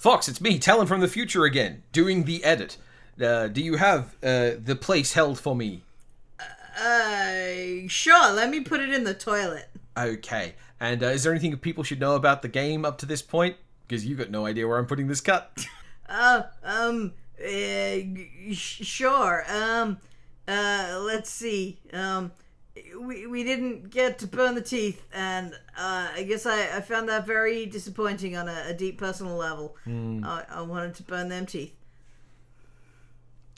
Fox, it's me, Talen from the future again, doing the edit. Do you have the place held for me? Sure, let me put it in the toilet. Okay. And is there anything people should know about the game up to this point? Because you've got no idea where I'm putting this cut. Sure. Let's see. We didn't get to burn the teeth, and I guess I found that very disappointing on a deep personal level. I wanted to burn them teeth.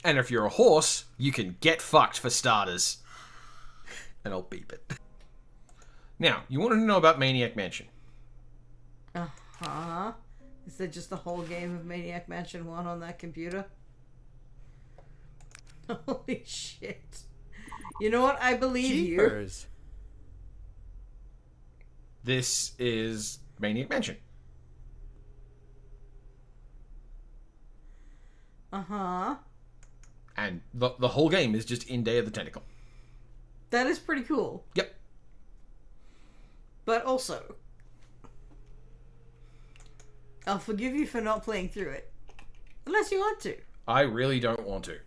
And if you're a horse, you can get fucked for starters. And I'll beep it. Now, you wanted to know about Maniac Mansion. Uh-huh. Is that just the whole game of Maniac Mansion 1 on that computer? Holy shit. You know what? I believe Jeepers. you. This is Maniac Mansion. Uh-huh. And the whole game is just in Day of the Tentacle. That is pretty cool. Yep. But also, I'll forgive you for not playing through it. Unless you want to. I really don't want to.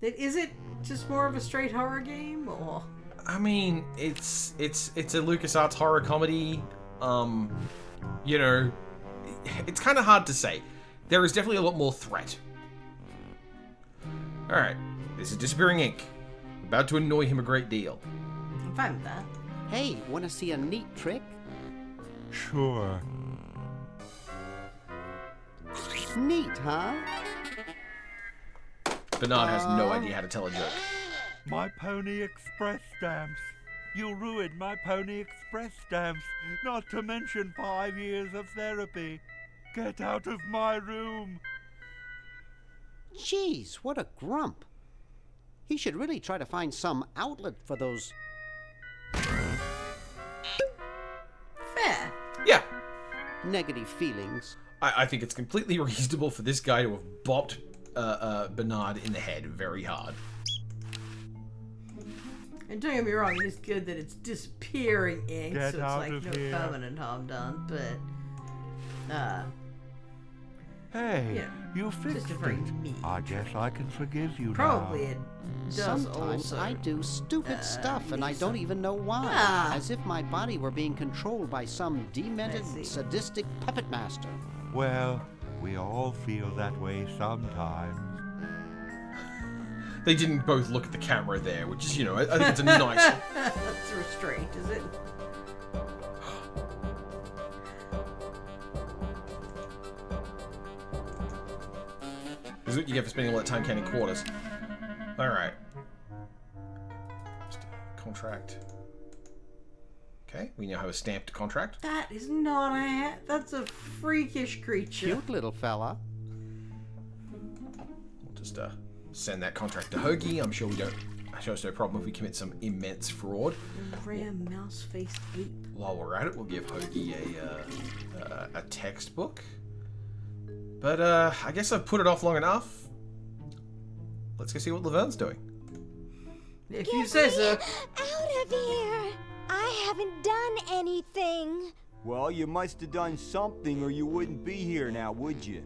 Is it just more of a straight horror game, or? I mean, it's a LucasArts horror comedy. You know, it's kind of hard to say. There is definitely a lot more threat. Alright, this is Disappearing Ink. About to annoy him a great deal. I'm fine with that. Hey, want to see a neat trick? Sure. Neat, huh? Bernard has no idea how to tell a joke. My Pony Express stamps. You ruined my Pony Express stamps, not to mention 5 years of therapy. Get out of my room. Jeez, what a grump. He should really try to find some outlet for those... Fair. Yeah, negative feelings. I think it's completely reasonable for this guy to have bopped Bernard in the head very hard. And don't get me wrong, it is good that it's disappearing ink, Get so it's out like of no here. permanent harm done, but Hey, Yeah, you fixed just a very it. mean I guess I can forgive you probably now. it does Sometimes also. I do stupid stuff and I don't even know why. Ah. As if my body were being controlled by some demented, I see. sadistic puppet master. Well, we all feel that way sometimes. They didn't both look at the camera there, which is, you know, I think it's a nice... That's restraint, is it? This is what you get for spending all that time counting quarters. Alright. Contract. Okay, we now have a stamped contract. That is not a hat. That's a freakish creature. Cute little fella. We'll just send that contract to Hoagie. I'm sure we don't... I'm sure it's no problem if we commit some immense fraud. Rare mouse-faced ape. While we're at it, we'll give Hoagie a textbook. But I guess I've put it off long enough. Let's go see what Laverne's doing. If you say so. Out of here! I haven't done anything. Well, you must have done something or you wouldn't be here now, would you?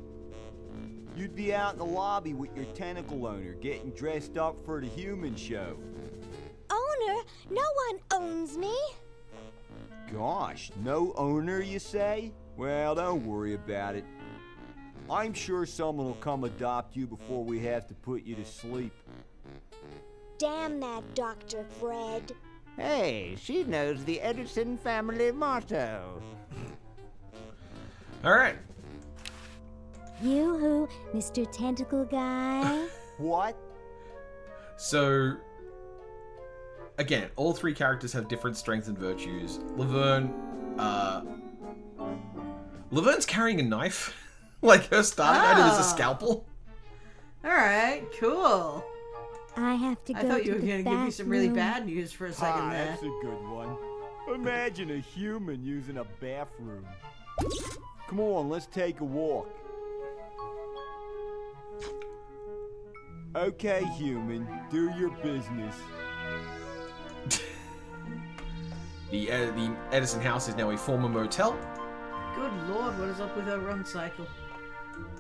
You'd be out in the lobby with your tentacle owner, getting dressed up for the human show. Owner? No one owns me. Gosh, no owner, you say? Well, don't worry about it. I'm sure someone will come adopt you before we have to put you to sleep. Damn that Dr. Fred. Hey, she knows the Edison family motto. Alright. Yoo-hoo, Mr. Tentacle Guy. What? So, again, all three characters have different strengths and virtues. Laverne's carrying a knife. Like, her starting item is a scalpel. Alright, cool. I have to go I thought you to were the going to give me some really bathroom. bad news for a second there. That's a good one. Imagine a human using a bathroom. Come on, let's take a walk. Okay, human, do your business. The Edison house is now a former motel. Good lord, what is up with her run cycle?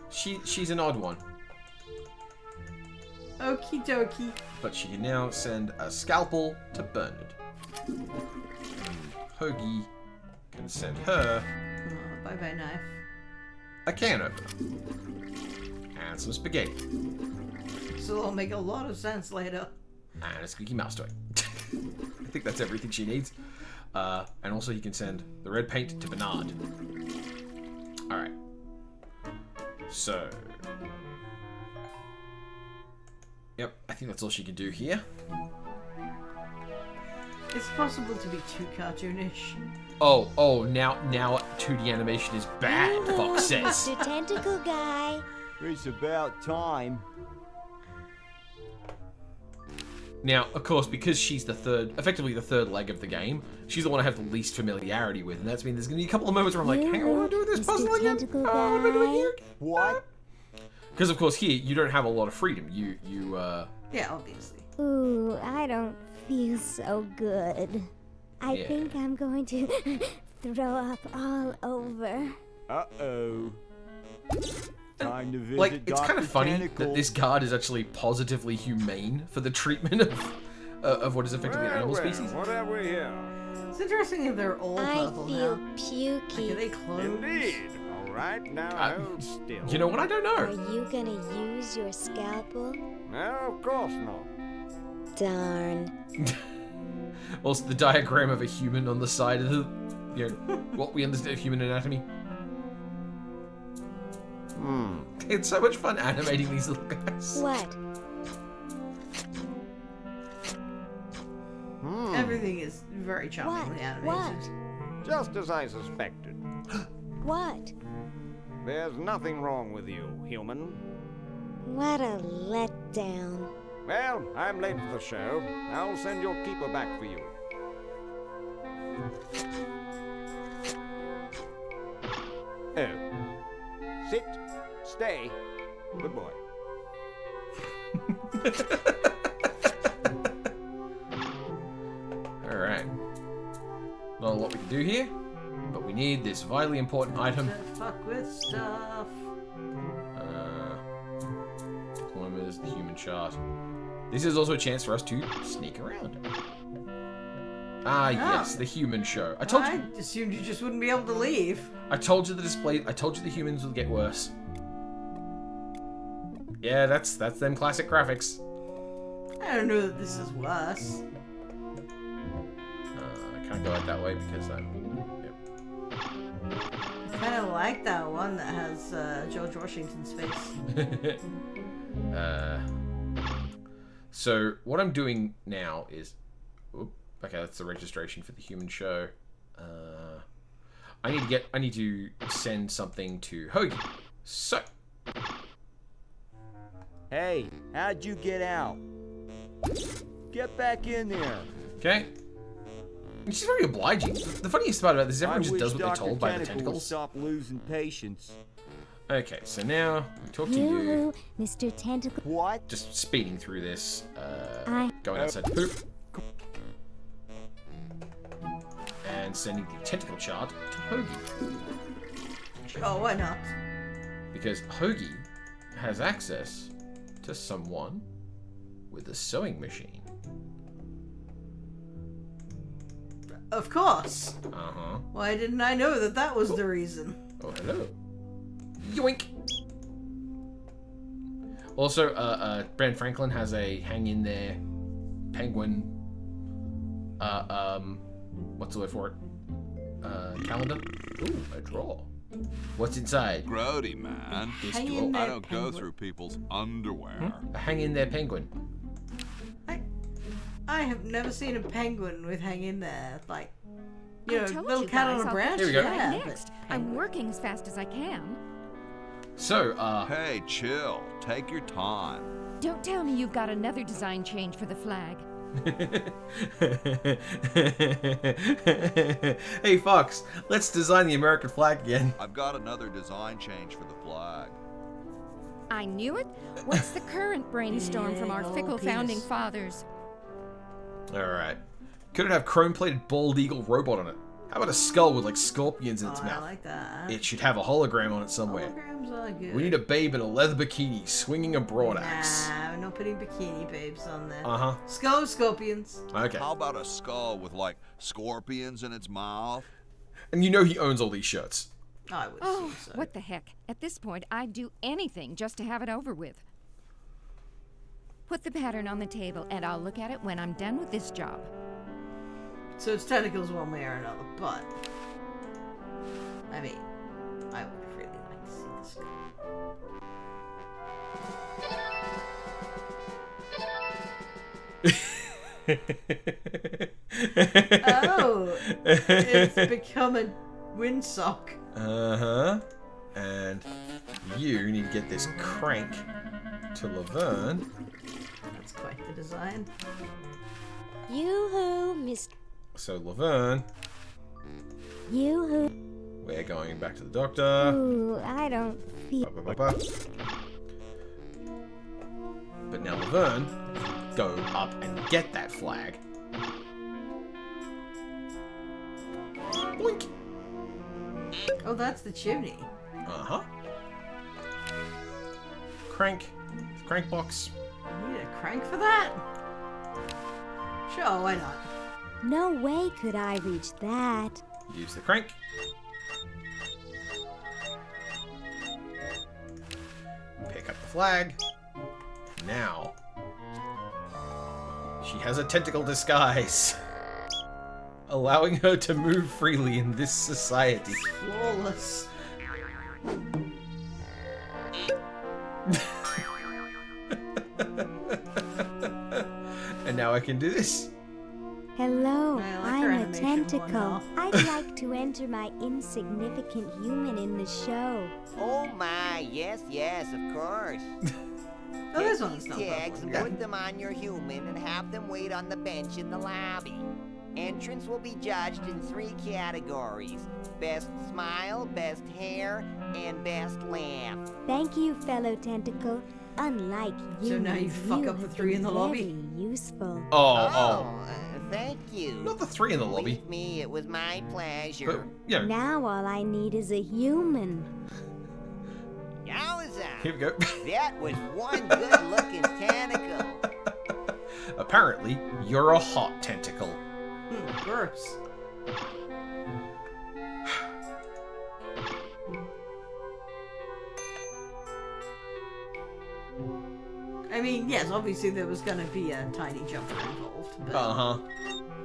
She's an odd one. Okie dokie. But she can now send a scalpel to Bernard. Hoagie can send her Oh, bye-bye knife. a can opener. And some spaghetti. This will all make a lot of sense later. And a squeaky mouse toy. I think that's everything she needs. And also he can send the red paint to Bernard. Alright. So... Yep, I think that's all she can do here. It's possible to be too cartoonish. Oh, now 2D animation is bad, Fox says. Mr. Tentacle Guy. It's about time. Now, of course, because she's effectively the third leg of the game, she's the one I have the least familiarity with, and that's mean there's gonna be a couple of moments where I'm like, hang on, what do I do with this puzzle again? Tentacle Oh, what am I doing Guy. here? What? Because of course here you don't have a lot of freedom. You Yeah, obviously. Ooh, I don't feel so good. I Yeah. think I'm going to throw up all over. Uh-oh. Time to visit like it's kind Dr. of funny Tentacle. that this guard is actually positively humane for the treatment of what is effectively an animal species. What have we here? It's interesting if they're all I purple feel now. Like, are pukey. they clones? Indeed. All right, now hold still. You know what? I don't Are know. you gonna use your scalpel? No, of course not. Darn. Also, the diagram of a human on the side of the, what we understand of human anatomy. It's so much fun animating these little guys. What? Everything is very charmingly animated. What? Just as I suspected. What? There's nothing wrong with you, human. What a letdown. Well, I'm late for the show. I'll send your keeper back for you. Oh. Sit. Stay. Good boy. Alright. Not a lot we can do here, but we need this vitally important item. Fuck with stuff. One is the human chart. This is also a chance for us to sneak around. Ah, yes, the human show. I told I you. assumed you just wouldn't be able to leave. I told you the humans would get worse. Yeah, that's them classic graphics. I don't know that this is worse. I can't go out that way because I'm. Yep. I kind of like that one that has George Washington's face. So what I'm doing now is, okay, that's the registration for the human show. I need to send something to Hoagie. So, Hey, how'd you get out? Get back in there. okay. And she's very obliging. The funniest part about this is everyone I just wish does what they're Dr. told by the Tentacle would tentacles. Stop losing patience. Okay, so now we talk to you. You, Mr. Tentacle. What? Just speeding through this. I- Going outside to poop. And sending the tentacle chart to Hoagie. Oh, why not? Because Hoagie has access to someone with a sewing machine. Of course. Uh-huh. Why didn't I know that that was the reason? Oh, hello. Yoink! Also, Brand Franklin has a hang-in-there penguin, what's the word for it? Calendar? Ooh, a drawer. What's inside? Grody, man. This Hang drawer. in I there, don't go penguin. through people's underwear. A hang-in-there penguin. I have never seen a penguin with hang in there, like, you I know, told little you cat guys on a I'll branch. Here we go. Yeah, Next, but I'm working as fast as I can. So, Hey, chill. Take your time. Don't tell me you've got another design change for the flag. Hey Fox, let's design the American flag again. I've got another design change for the flag. I knew it. What's the current brainstorm from our Big fickle ol' founding penis. fathers? Alright. Could it have chrome-plated bald eagle robot on it? How about a skull with like scorpions in its I mouth? like that. It should have a hologram on it somewhere. Holograms are good. We need a babe in a leather bikini swinging a broad axe. Nah, we're not putting bikini babes on there. Uh-huh. Skull with scorpions. Okay. How about a skull with, like, scorpions in its mouth? And you know he owns all these shirts. I would Oh, assume so. what the heck. At this point, I'd do anything just to have it over with. Put the pattern on the table, and I'll look at it when I'm done with this job. So it's tentacles one way or another, but... I mean, I would really like to see the skull. Oh, it's become a windsock. Uh-huh. And you need to get this crank to Laverne. That's quite the design. Yoo-hoo, Miss So Laverne, Yoo-hoo. we're going back to the doctor. Ooh, I don't feel... Ba-ba-ba-ba. But now Laverne, go up and get that flag. Blink. Oh, that's the chimney. Uh-huh. Crank box. You need a crank for that? Sure, why not? No way could I reach that. Use the crank. Pick up the flag. Now, she has a tentacle disguise, allowing her to move freely in this society. Flawless. And now I can do this. Hello, I like her I'm a animation more tentacle. now. I'd like to enter my insignificant human in the show. Oh my, yes, yes, of course. Oh, this Get one's these not tags bad. and put them on your human and have them wait on the bench in the lobby. Entrance will be judged in 3 categories. Best smile, best hair, and best laugh. Thank you, fellow tentacle. Unlike you, So now you fuck up the 3 in the lobby? Very useful. Thank you. Not the 3 in the lobby. Believe me, it was my pleasure. But, you know, Now all I need is a human. Yowza! here we go. That was one good-looking tentacle. Apparently, you're a hot tentacle. Gross. I mean, yes, obviously there was gonna be a tiny jumper involved, but... Uh-huh.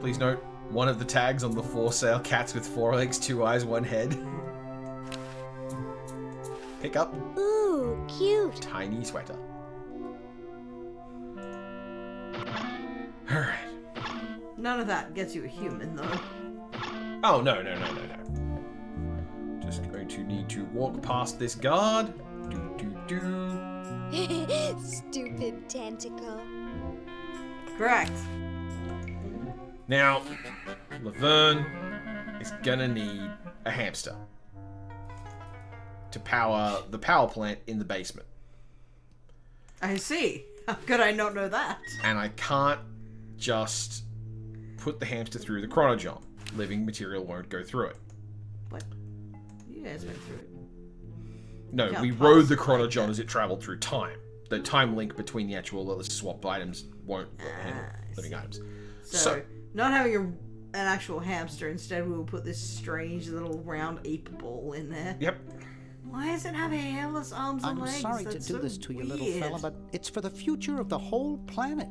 Please note, one of the tags on the for sale, cats with 4 legs, 2 eyes, 1 head. Pick up Ooh, cute. tiny sweater. Alright. None of that gets you a human, though. Oh, no. Just going to need to walk past this guard. Do. Stupid tentacle. Correct. Now, Laverne is gonna need a hamster to power the power plant in the basement. I see. How could I not know that? And I can't just put the hamster through the chronogen. Living material won't go through it. What? You guys went through it. No, Can't we rode the possibly, chronogen as it traveled through time. The time link between the actual swap items won't handle living items. So, not having an actual hamster, instead we will put this strange little round ape ball in there. Yep. Why does it have hairless arms and I'm legs? sorry to That's do so this to you, little weird. fella, but it's for the future of the whole planet.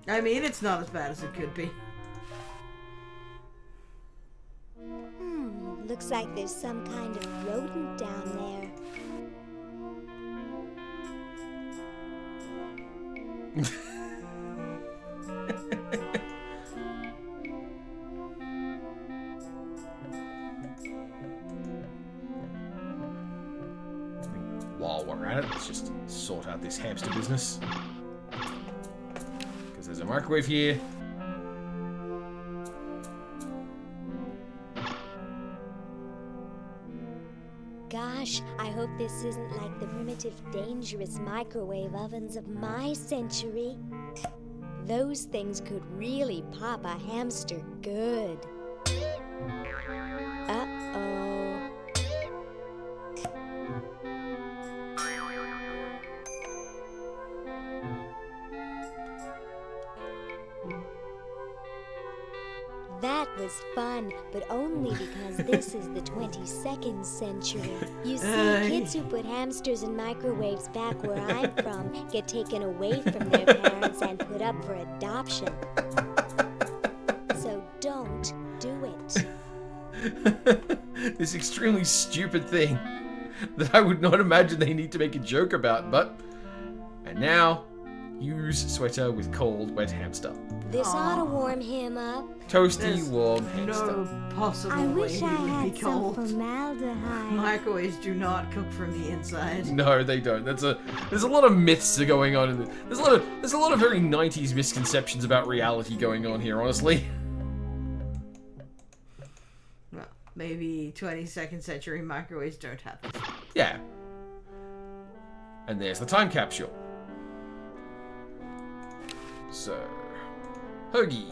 I mean, it's not as bad as it could be. Looks like there's some kind of rodent down there. While we're at it, let's just sort out this hamster business. Because there's a microwave here. Gosh, gosh, I hope this isn't like the primitive, dangerous microwave ovens of my century. Those things could really pop a hamster good. Uh-oh. That was fun, but only because this is the 22nd century. You see, kids who put hamsters in microwaves back where I'm from get taken away from their parents and put up for adoption. So don't do it. This extremely stupid thing that I would not imagine they need to make a joke about, but... And now, use sweater with cold, wet hamster. This ought to warm him up. Toasty, There's warm hamster. no possible I way wish he I would had be some cold. formaldehyde. Microwaves do not cook from the inside. No, they don't. There's a lot of myths going on in it. There's a lot of very 90s misconceptions about reality going on here, honestly. Well, maybe 22nd century microwaves don't have this. Yeah. And there's the time capsule. So, Hoagie.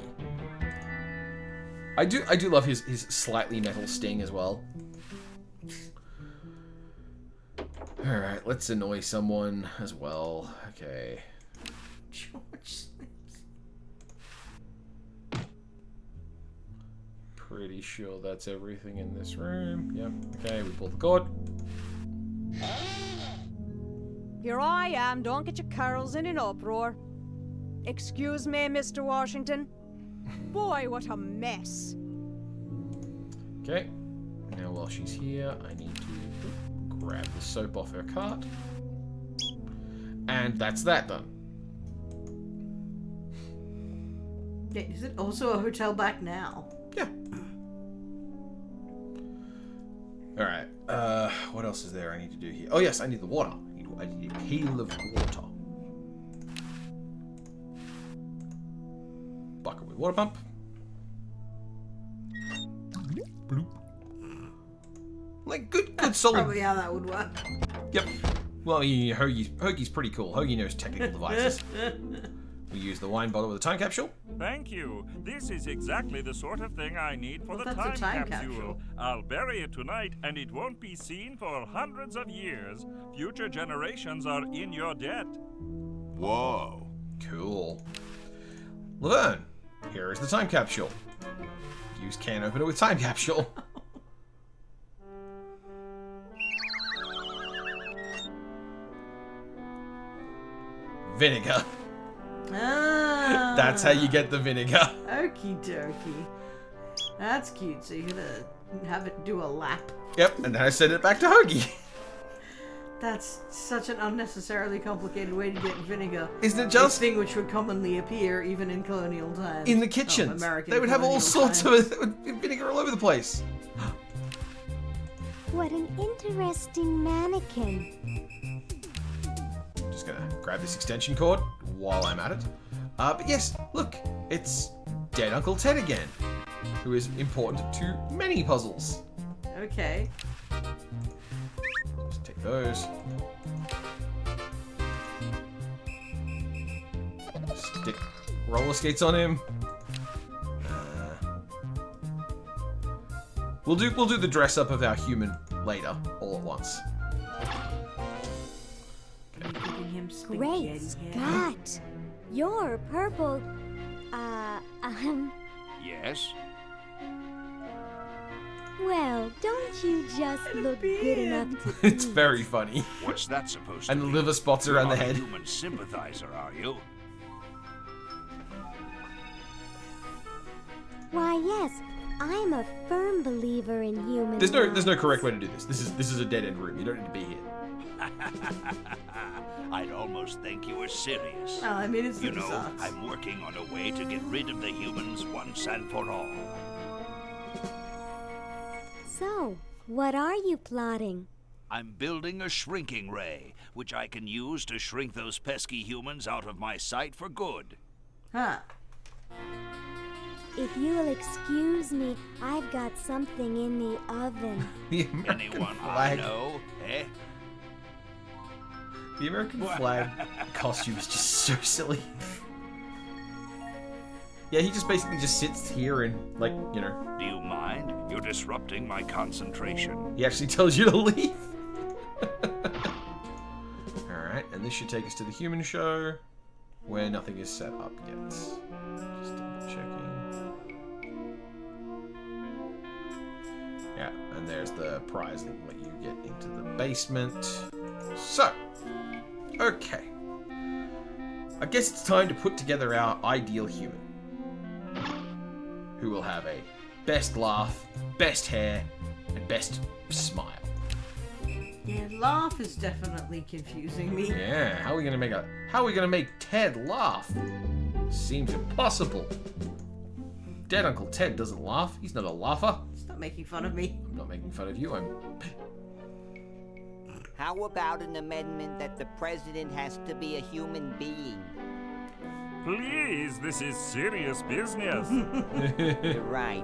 I do love his slightly metal sting as well. Alright, let's annoy someone as well. Okay. George Slims. Pretty sure that's everything in this room. Yep. Okay, we pull the cord. Here I am, don't get your curls in an uproar. Excuse me, Mr. Washington. Boy, what a mess. Okay. Now while she's here, I need to grab the soap off her cart. And that's that done. Yeah, is it also a hotel back now? Yeah. Alright. What else is there I need to do here? Oh yes, I need the water. I need a pail of water. Bucket with water pump. Bloop. Like good solid. Probably how that would work. Yep. Well, Hoagie's pretty cool. Hoagie knows technical devices. We use the wine bottle with a time capsule. Thank you. This is exactly the sort of thing I need for Well, the that's a time time capsule. capsule. I'll bury it tonight, and it won't be seen for hundreds of years. Future generations are in your debt. Whoa. Cool. Laverne, here is the time capsule. Use can opener with time capsule. Vinegar. Ah. That's how you get the vinegar. Okie dokie. That's cute. So you're gonna have it do a lap. Yep, and then I send it back to Hoagie. That's such an unnecessarily complicated way to get vinegar. Isn't it just? A thing which would commonly appear even in colonial times. In the kitchens. American they would have all colonial sorts times. of vinegar all over the place. What an interesting mannequin. Just gonna grab this extension cord while I'm at it. But yes, look, it's Dead Uncle Ted again, who is important to many puzzles. Okay. Just take those. Stick roller skates on him. We'll do the dress up of our human later, all at once. Giving him Great spaghetti hair. Scott! You're purple. Yes? Well, don't you just look good enough to It's eat? very funny. What's that supposed to And be? liver spots around the You're head. a human sympathizer, are you? Why, yes. I'm a firm believer in human There's no rights. correct way to do this. This is a dead end room. You don't need to be here. I'd almost think you were serious. Well, I mean, it's You the know, socks. I'm working on a way to get rid of the humans once and for all. So, what are you plotting? I'm building a shrinking ray, which I can use to shrink those pesky humans out of my sight for good. Huh. If you'll excuse me, I've got something in the oven. The American Anyone flag. I know, eh? The American flag costume is just so silly. Yeah, he just basically just sits here and, like, you know. Do you mind? You're disrupting my concentration. He actually tells you to leave. Alright, and this should take us to the human show, where nothing is set up yet. Just double checking. Yeah, and there's the prize that will let you get into the basement. So, okay. I guess it's time to put together our ideal human. Who will have a best laugh, best hair, and best smile. Yeah, laugh is definitely confusing me. Yeah, how are we gonna make Ted laugh? Seems impossible. Dead Uncle Ted doesn't laugh. He's not a laugher. Stop making fun of me. I'm not making fun of you. How about an amendment that the president has to be a human being? Please, this is serious business. You're right.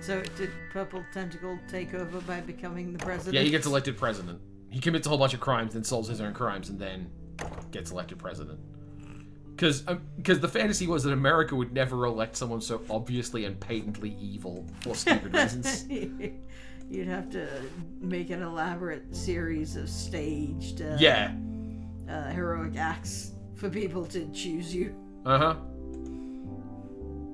So did Purple Tentacle take over by becoming the president? Yeah, he gets elected president. He commits a whole bunch of crimes, then solves his own crimes, and then gets elected president. Because the fantasy was that America would never elect someone so obviously and patently evil for stupid reasons. You'd have to make an elaborate series of staged heroic acts for people to choose you. Uh-huh.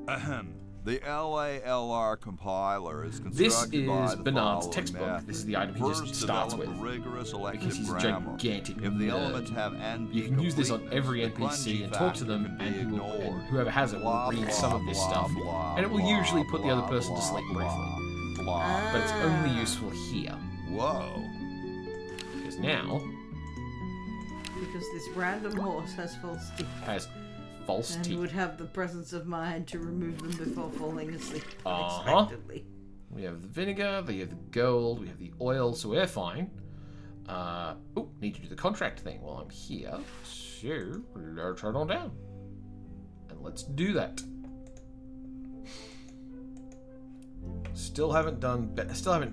Ahem. The LALR compiler is constructed This by is the Bernard's following textbook. method. This is the item he just First, starts develop with. a rigorous elective Because he's a grammar. gigantic If the nerd. elements have NP You can use this on completeness, every the NPC and grungy talk to factor them, can and, be and ignored. whoever has it will Blah, read blah, some of this blah, stuff, blah, and it will blah, usually put the other blah, person to blah, sleep briefly. blah. But it's only useful here. Whoa. Because now Because this random horse has false teeth. has false And teeth. would have the presence of mind to remove them before falling asleep Uh-huh. unexpectedly. We have the vinegar, we have the gold, we have the oil, so we're fine. Need to do the contract thing while I'm here. So, let's head on down. And let's do that. Still haven't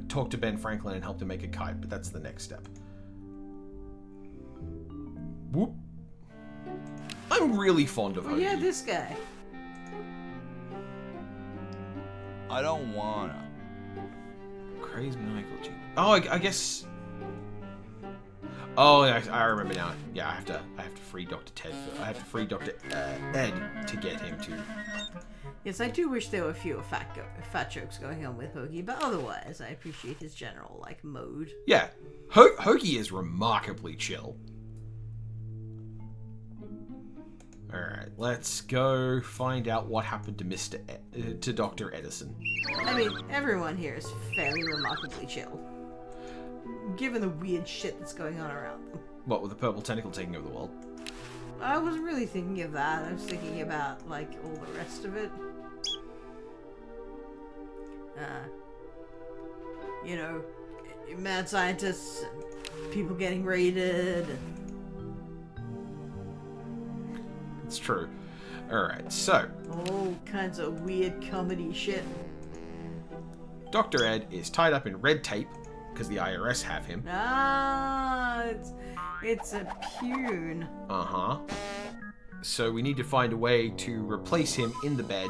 talked to Ben Franklin and helped him make a kite, but that's the next step. Whoop. I'm really fond of Oh Hoagie. yeah, this guy. I don't wanna. Crazy maniacal G. Oh, I guess. Oh, yeah, I remember now. Yeah, I have to free Dr. Ted. I have to free Dr. Ed to get him to. Yes, I do wish there were fewer fat jokes going on with Hoagie, but otherwise, I appreciate his general mode. Yeah, Hoagie is remarkably chill. All right, let's go find out what happened to to Dr. Edison. I mean, everyone here is fairly remarkably chill, given the weird shit that's going on around them. What, with the purple tentacle taking over the world? I wasn't really thinking of that. I was thinking about, all the rest of it. Mad scientists, and people getting raided. It's true. Alright, so. All kinds of weird comedy shit. Dr. Ed is tied up in red tape, because the IRS have him. Ah, it's a pune. Uh-huh. So we need to find a way to replace him in the bed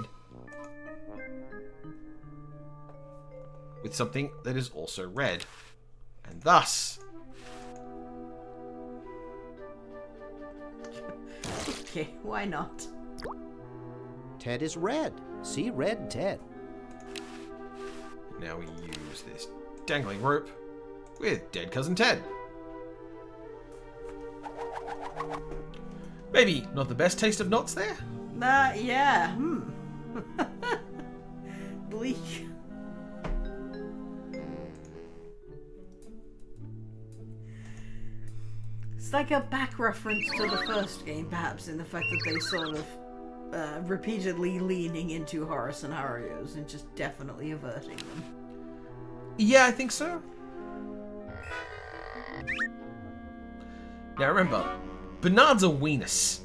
with something that is also red. And thus... Okay, why not? Ted is red. See red Ted. Now we use this dangling rope with dead cousin Ted. Maybe not the best taste of knots there? Yeah, Bleak. It's like a back reference to the first game, perhaps, in the fact that they sort of repeatedly leaning into horror scenarios and just definitely averting them. Yeah, I think so. Now remember, Bernard's a weenus.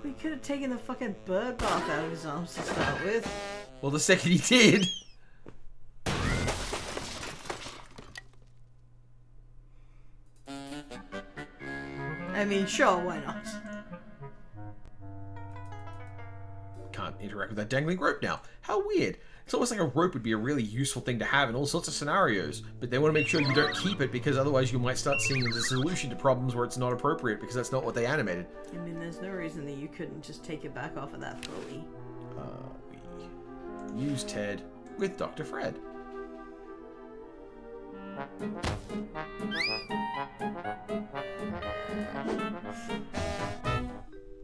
We could have taken the fucking bird bath out of his arms to start with. Well, the second he did. I mean, sure, why not? Can't interact with that dangling rope now. How weird. It's almost like a rope would be a really useful thing to have in all sorts of scenarios, but they want to make sure you don't keep it because otherwise you might start seeing it as a solution to problems where it's not appropriate because that's not what they animated. I mean, there's no reason that you couldn't just take it back off of that fully. We use Ted with Dr. Fred.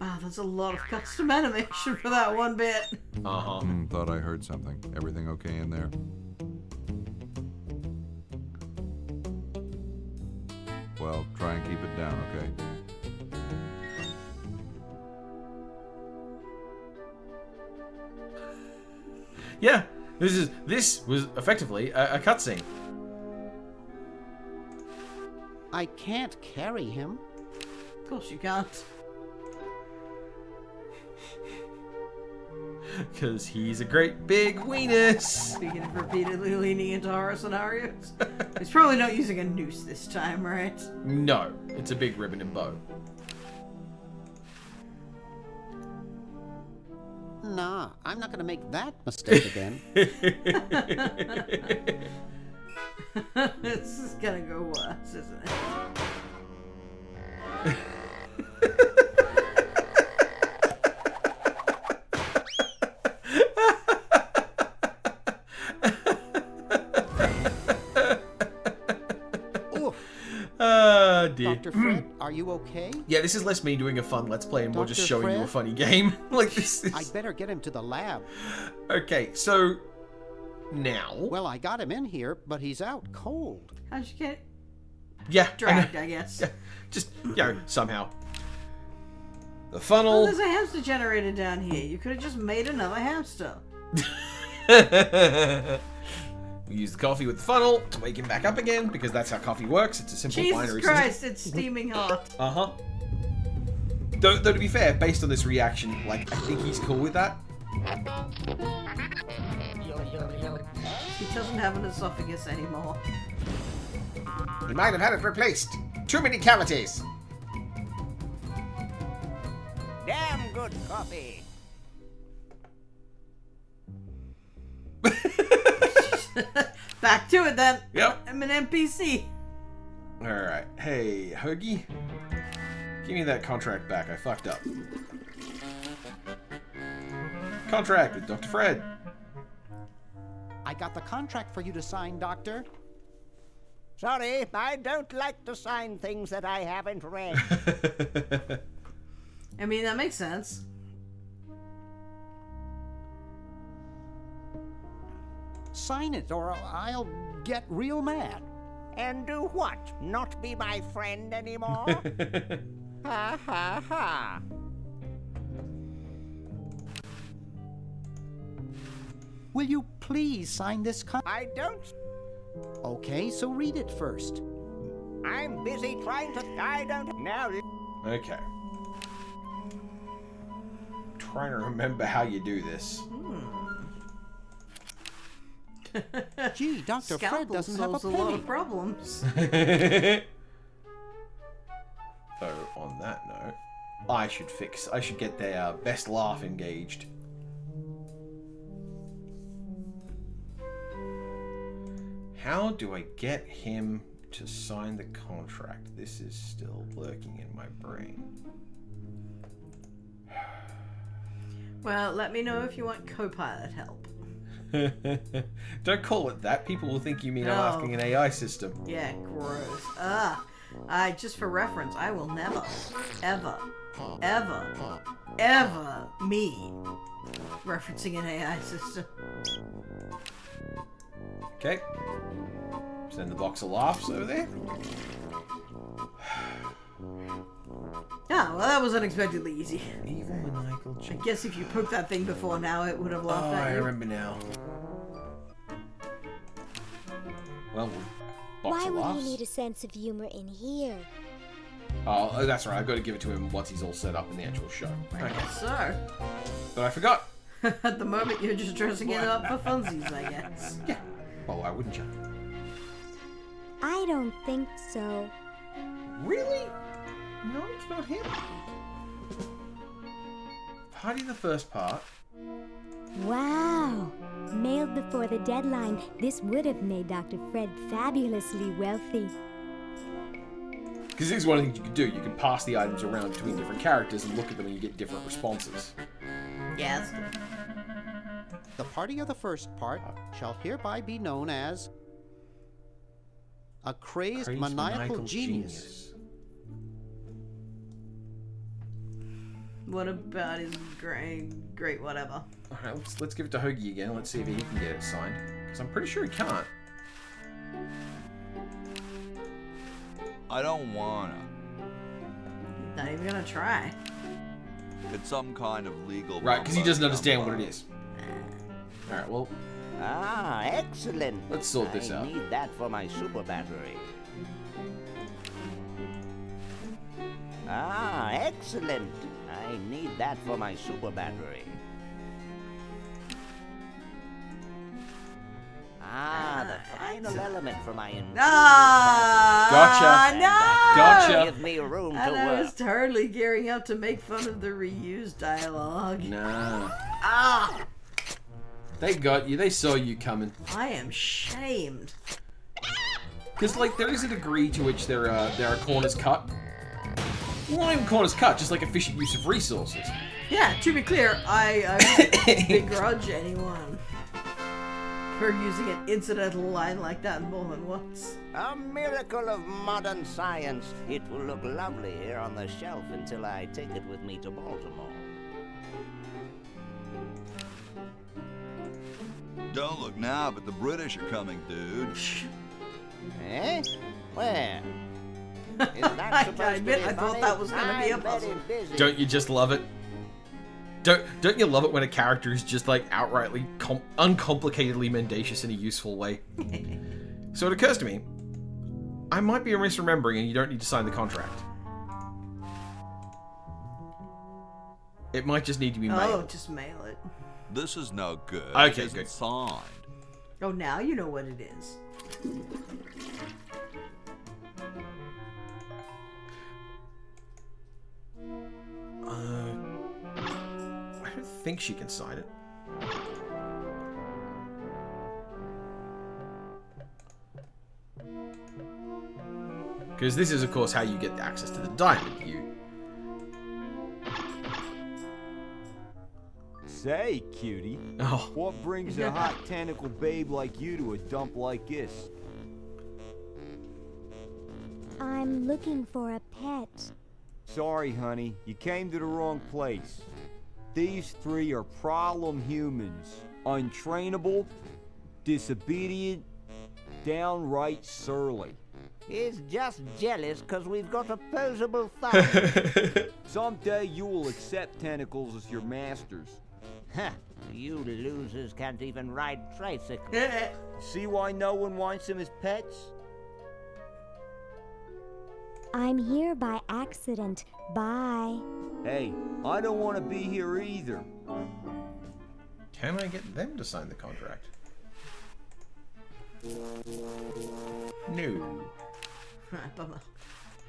Wow, that's a lot of custom animation for that one bit. Uh-huh. Thought I heard something. Everything okay in there? Well, try and keep it down, okay? Yeah, this was effectively a cutscene. I can't carry him. Of course you can't. Because he's a great big weenus. Speaking of repeatedly leaning into horror scenarios, he's probably not using a noose this time, right? No, it's a big ribbon and bow. Nah, I'm not gonna make that mistake again. This is gonna go worse, isn't it? Dear. Dr. Fred, are you okay? Yeah, this is less me doing a fun Let's Play and more just Dr. showing you a Fred? funny game. Like this is... I'd better get him to the lab. Okay, so... Now... Well, I got him in here, but he's out cold. How'd you get Yeah. dragged, I guess? Yeah, just, somehow. The funnel... Oh, there's a hamster generator down here. You could have just made another hamster. We use the coffee with the funnel to wake him back up again, because that's how coffee works. It's a simple binary Jesus Christ, system. it's steaming hot. Uh-huh. Though, to be fair, based on this reaction, like, I think he's cool with that. He doesn't have an esophagus anymore. He might have had it replaced. Too many cavities. Damn good coffee. Back to it then. Yep. I'm an NPC. Alright. Hey, Hoagie. Give me that contract back. I fucked up. Contract with Dr. Fred. I got the contract for you to sign, Doctor. Sorry, I don't like to sign things that I haven't read. I mean, that makes sense. Sign it, or I'll get real mad. And do what? Not be my friend anymore? Ha ha ha. Will you please sign this I don't. Okay, so read it first. I'm busy trying to. I don't. Now. Okay. Trying to remember how you do this. Gee, Dr. Fred doesn't have a solves a lot penny. of problems. So, on that note, I should get their best laugh engaged. How do I get him to sign the contract? This is still lurking in my brain. Well, let me know if you want co-pilot help. Don't call it that. People will think you mean I'm No. asking an AI system. Yeah, gross. Just for reference, I will never, ever, ever, ever me referencing an AI system. Okay. Send the box of laughs over there. Ah, well, that was unexpectedly easy. Evil maniacal I guess if you poked that thing before now, it would have laughed Oh, at I you. remember now. Well, box Why of would laughs. he need a sense of humor in here? Oh, that's right. I've got to give it to him once he's all set up in the actual show. I guess so. But I forgot. At the moment, you're just dressing it up for funsies, I guess. Yeah. Well, why wouldn't you? I don't think so. Really? No, it's not him. Party the first part. Wow. Mailed before the deadline, this would have made Dr. Fred fabulously wealthy. Because this is one of the things you could do. You can pass the items around between different characters and look at them and you get different responses. Yeah, that's good. The party of the first part shall hereby be known as a crazed maniacal genius. What about his great whatever? Alright, let's give it to Hoagie again. Let's see if he can get it signed. Because I'm pretty sure he can't. I don't wanna. Not even gonna try. It's some kind of legal. Right, because he doesn't understand what it is. Alright, well. Ah, excellent. Let's sort this out. I need that for my super battery. Ah, excellent. I need that for my super battery. Ah, the final element for my Gotcha. No! Gotcha. Give me room And to I work. was totally gearing up to make fun of the reused dialogue. Nah. Ah! They got you. They saw you coming. I am shamed. Because, like, there is a degree to which there are corners cut. Well, not even corners cut, just like efficient use of resources. Yeah, to be clear, I begrudge anyone for using an incidental line like that more than once. A miracle of modern science. It will look lovely here on the shelf until I take it with me to Baltimore. Don't look now, but the British are coming, dude. Eh? Where? Is that I supposed gotta admit, to be I thought funny? that was gonna be a I'm puzzle. very busy. Don't you just love it? Don't you love it when a character is just like outrightly uncomplicatedly mendacious in a useful way? So it occurs to me, I might be misremembering, and you don't need to sign the contract. It might just need to be mailed. Oh, just mail it. This is no good. Okay, it isn't good. signed. Oh, now you know what it is. I don't think she can sign it. Because this is, of course, how you get access to the diamond. Say, cutie, Oh. what brings a hot tentacle babe like you to a dump like this? I'm looking for a pet. Sorry, honey, you came to the wrong place. These three are problem humans. Untrainable, disobedient, downright surly. He's just jealous because we've got opposable thumbs. Someday you will accept tentacles as your masters. Huh, you losers can't even ride tricycles. See why no one wants them as pets? I'm here by accident. Bye. Hey, I don't want to be here either. Can I get them to sign the contract? No. Bummer.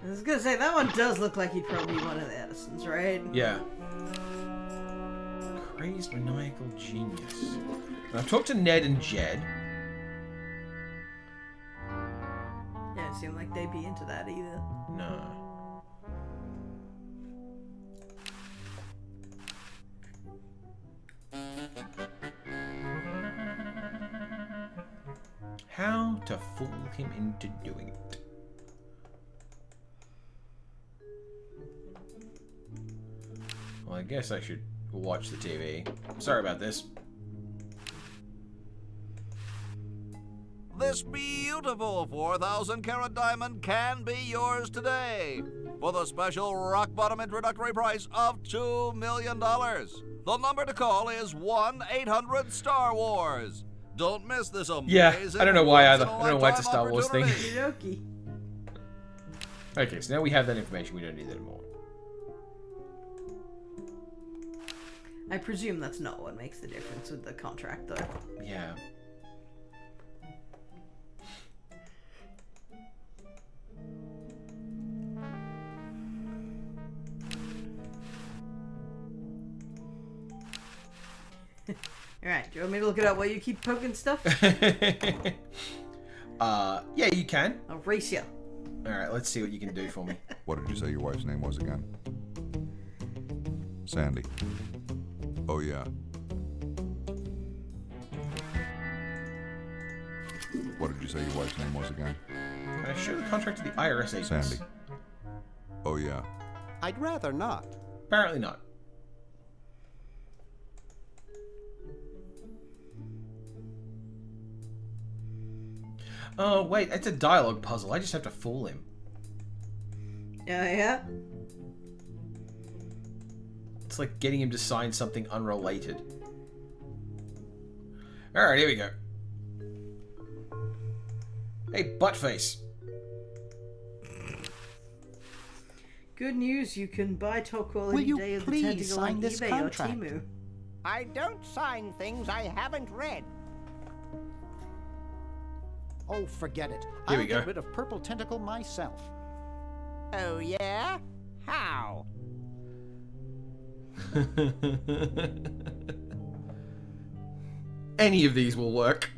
I was gonna say, that one does look like he'd probably be one of the Edisons, right? Yeah. Crazed maniacal genius. And I've talked to Ned and Jed. Yeah, it seemed like they'd be into that either. No. How to fool him into doing it. Well, I guess I should watch the TV. Sorry about this. This beautiful 4,000-carat diamond can be yours today for the special rock-bottom introductory price of $2 million. The number to call is 1-800-STAR-WARS. Don't miss this amazing. Yeah, I don't know why either. I don't know why it's a Star Wars thing. Okie dokie. Okay, so now we have that information. We don't need that anymore. I presume that's not what makes the difference with the contract, though. Yeah. Alright, do you want me to look it up while you keep poking stuff? Yeah, you can. I'll race you. Alright, let's see what you can do for me. What did you say your wife's name was again? Sandy. Oh, yeah. What did you say your wife's name was again? Can I show the contract to the IRS agents? Sandy. Oh, yeah. I'd rather not. Apparently not. Oh, wait, it's a dialogue puzzle. I just have to fool him. Yeah? It's like getting him to sign something unrelated. Alright, here we go. Hey, Buttface. Good news, you can buy top quality Will you Day of the please Tentacle sign on this eBay contract? or Temu. I don't sign things I haven't read. Oh, forget it. Here I'll we go. get rid of Purple Tentacle myself. Oh, yeah? How? Any of these will work.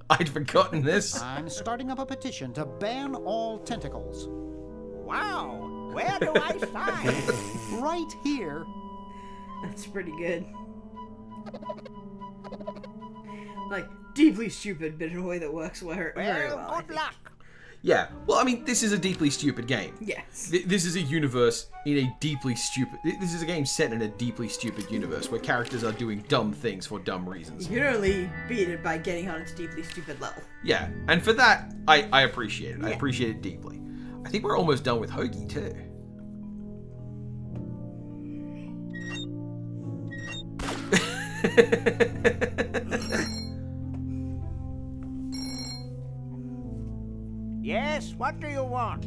I'd forgotten this. I'm starting up a petition to ban all tentacles. Wow! Where do I sign? Right here. That's pretty good. Like, deeply stupid, but in a way that works very well. I Well, good think. luck. Yeah, well, I mean, this is a deeply stupid game. Yes. This is a universe in a deeply stupid... This is a game set in a deeply stupid universe where characters are doing dumb things for dumb reasons. You can only beat it by getting on its deeply stupid level. Yeah, and for that, I appreciate it. I Yeah. appreciate it deeply. I think we're almost done with Hoagie, too. Yes, what do you want?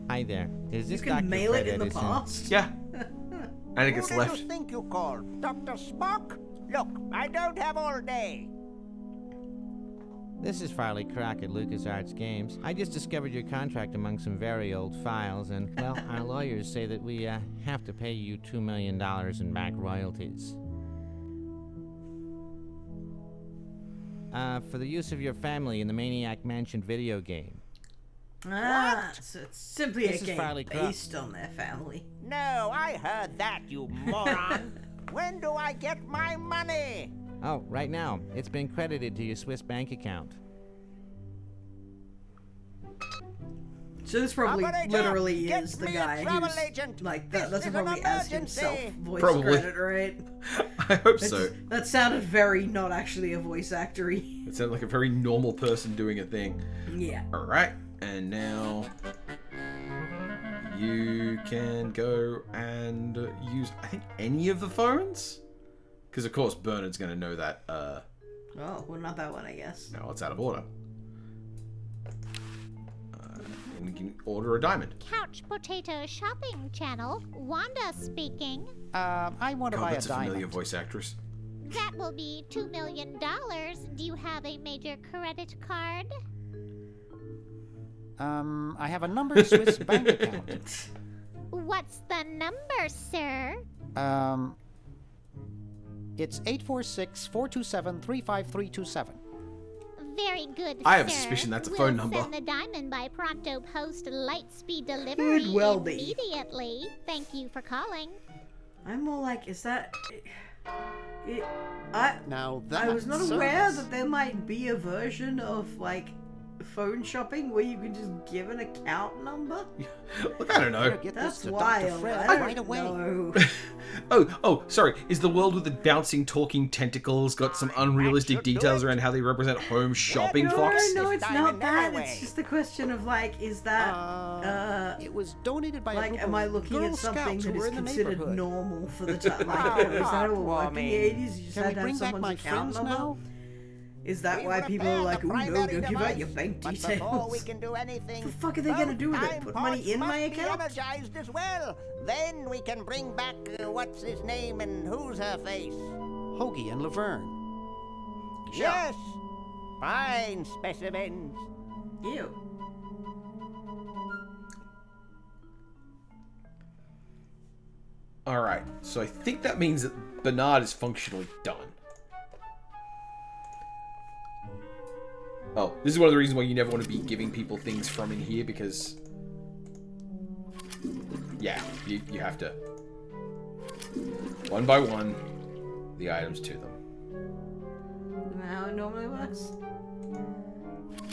Hi there. Is this You can Dr. mail Fred it in the Edison? past. Yeah. And it Who gets did left. you think you called? Dr. Spock? Look, I don't have all day. This is Farley Crock at LucasArts Games. I just discovered your contract among some very old files, and, well, our lawyers say that we have to pay you $2 million in back royalties. For the use of your family in the Maniac Mansion video game. Ah, so it's simply This a is game Farley Crock. based on their family. No, I heard that, you moron. When do I get my money? Oh, right now. It's been credited to your Swiss bank account. So this probably Operator, literally get is the me a guy travel who's agent. like This that's is probably an as emergency. himself voice Probably. credit, right? I hope so. That sounded very not actually a voice actory. It sounded like a very normal person doing a thing. Yeah. Alright, and now you can go and use, I think, any of the phones? Because, of course, Bernard's going to know that, Oh, well, not that one, I guess. no, it's out of order. And you can order a diamond. Couch Potato Shopping Channel, Wanda speaking. I want to God, buy a that's a familiar diamond. voice actress. That will be $2 million. Do you have a major credit card? I have a numbered Swiss bank account. What's the number, sir? It's 846-427-35327. Very good, I have a sir. suspicion that's a We'll phone number. Send the diamond by pronto post lightspeed delivery Could well be. immediately. Thank you for calling. I'm more like, is that? Now I was not aware that there might be a version of like phone shopping where you can just give an account number. Look, I don't know. Get That's this to wild. Dr. Fred I don't right away. know. Oh, sorry. Is the world with the bouncing, talking tentacles got some unrealistic details around how they represent home shopping, No, Fox? no, it's not that. anyway. It's just the question of like, is that It was donated by a like, group am I of looking Girl at something Scouts that who is were in the considered neighborhood. normal for the time? Like, is that how it worked in the 80s? You just Can had we to have bring back someone's my account friends number? now? Is that why people are like, ooh, no, don't give out your bank details? But before we can do anything, What the fuck are they gonna do with it? time Put money ports in my must be account? energized as well. Then we can bring back what's his name and who's her face. Hoagie and Laverne. Yes, fine specimens. Ew. Alright, so I think that means that Bernard is functionally done. Oh, this is one of the reasons why you never want to be giving people things from in here, because... yeah, you have to... one by one, the items to them. Isn't that how it normally works?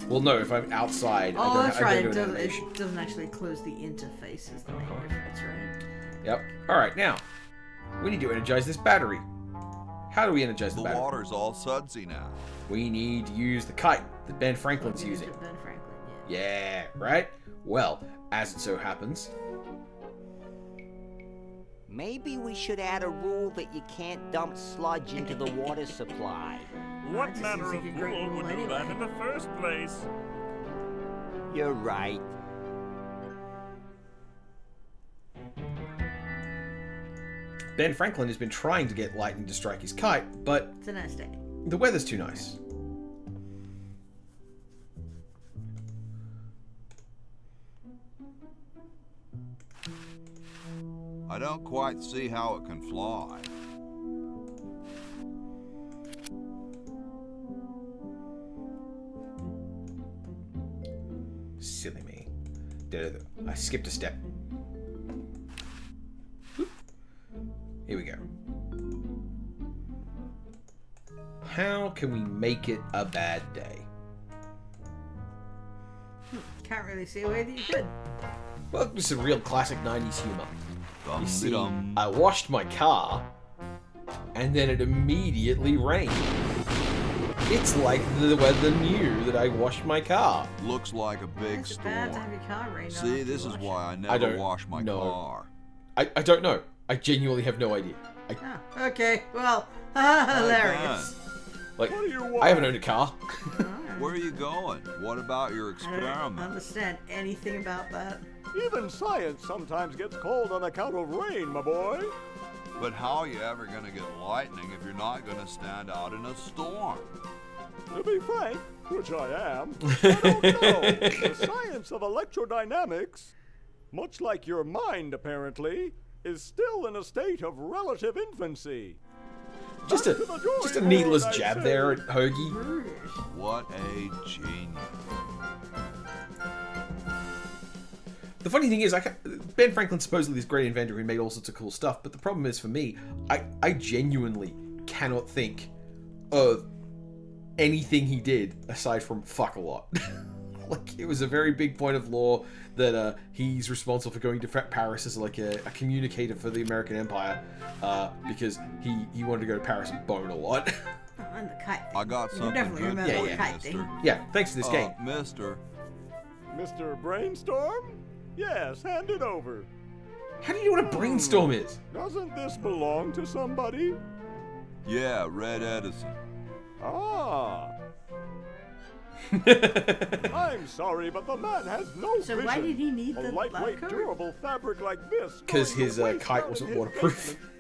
Well, no, if I'm outside, Oh, that's right. I It don't do an animation. doesn't actually close the interface, is the main difference, right? Yep. Alright, now, we need to energize this battery. How do we energize the battery? The water's all sudsy now. We need to use the kite that Ben Franklin's using. Ben Franklin, Yeah, right? Well, as it so happens... Maybe we should add a rule that you can't dump sludge into the water supply. What manner of rule would do that in the first place? You're right. Ben Franklin has been trying to get lightning to strike his kite, but... it's a nice day. The weather's too nice. I don't quite see how it can fly. Silly me. I skipped a step. Here we go. How can we make it a bad day? Can't really see a way that you could. Well, this is a real classic 90s humor. You see, Dum-de-dum. I washed my car, and then it immediately rained. It's like the weather knew that I washed my car. Looks like a big It's bad to storm. have your car rain on See, after this you is wash why I I never don't wash my know. car. I don't know. I genuinely have no idea. it. Oh, okay, well, hilarious. Like, What do you want? I haven't owned a car. Where are you going? What about your I don't experiment? understand anything about that. Even science sometimes gets cold on account of rain, my boy. But how are you ever going to get lightning if you're not going to stand out in a storm? To be frank, which I am, I don't know. The science of electrodynamics, much like your mind apparently, is still in a state of relative infancy. Just a needless jab there at Hoagie. What a genius. The funny thing is, Ben Franklin's supposedly this great inventor who made all sorts of cool stuff, but the problem is for me, I genuinely cannot think of anything he did aside from fuck a lot. Like, it was a very big point of law that he's responsible for going to Paris as like a communicator for the American Empire because he wanted to go to Paris and bone a lot. And the kite thing. I got You something definitely good remember for the you, kite mister. thing. Yeah, thanks to this game. Mister. Mr. Brainstorm? Yes, hand it over. How do you know what a brainstorm is? Doesn't this belong to somebody? Yeah, Red Edison. Ah. I'm sorry, but the man has no So vision. why did he need a the lightweight, lab coat? durable fabric like this? Because going to his waste kite down wasn't in his waterproof. basement.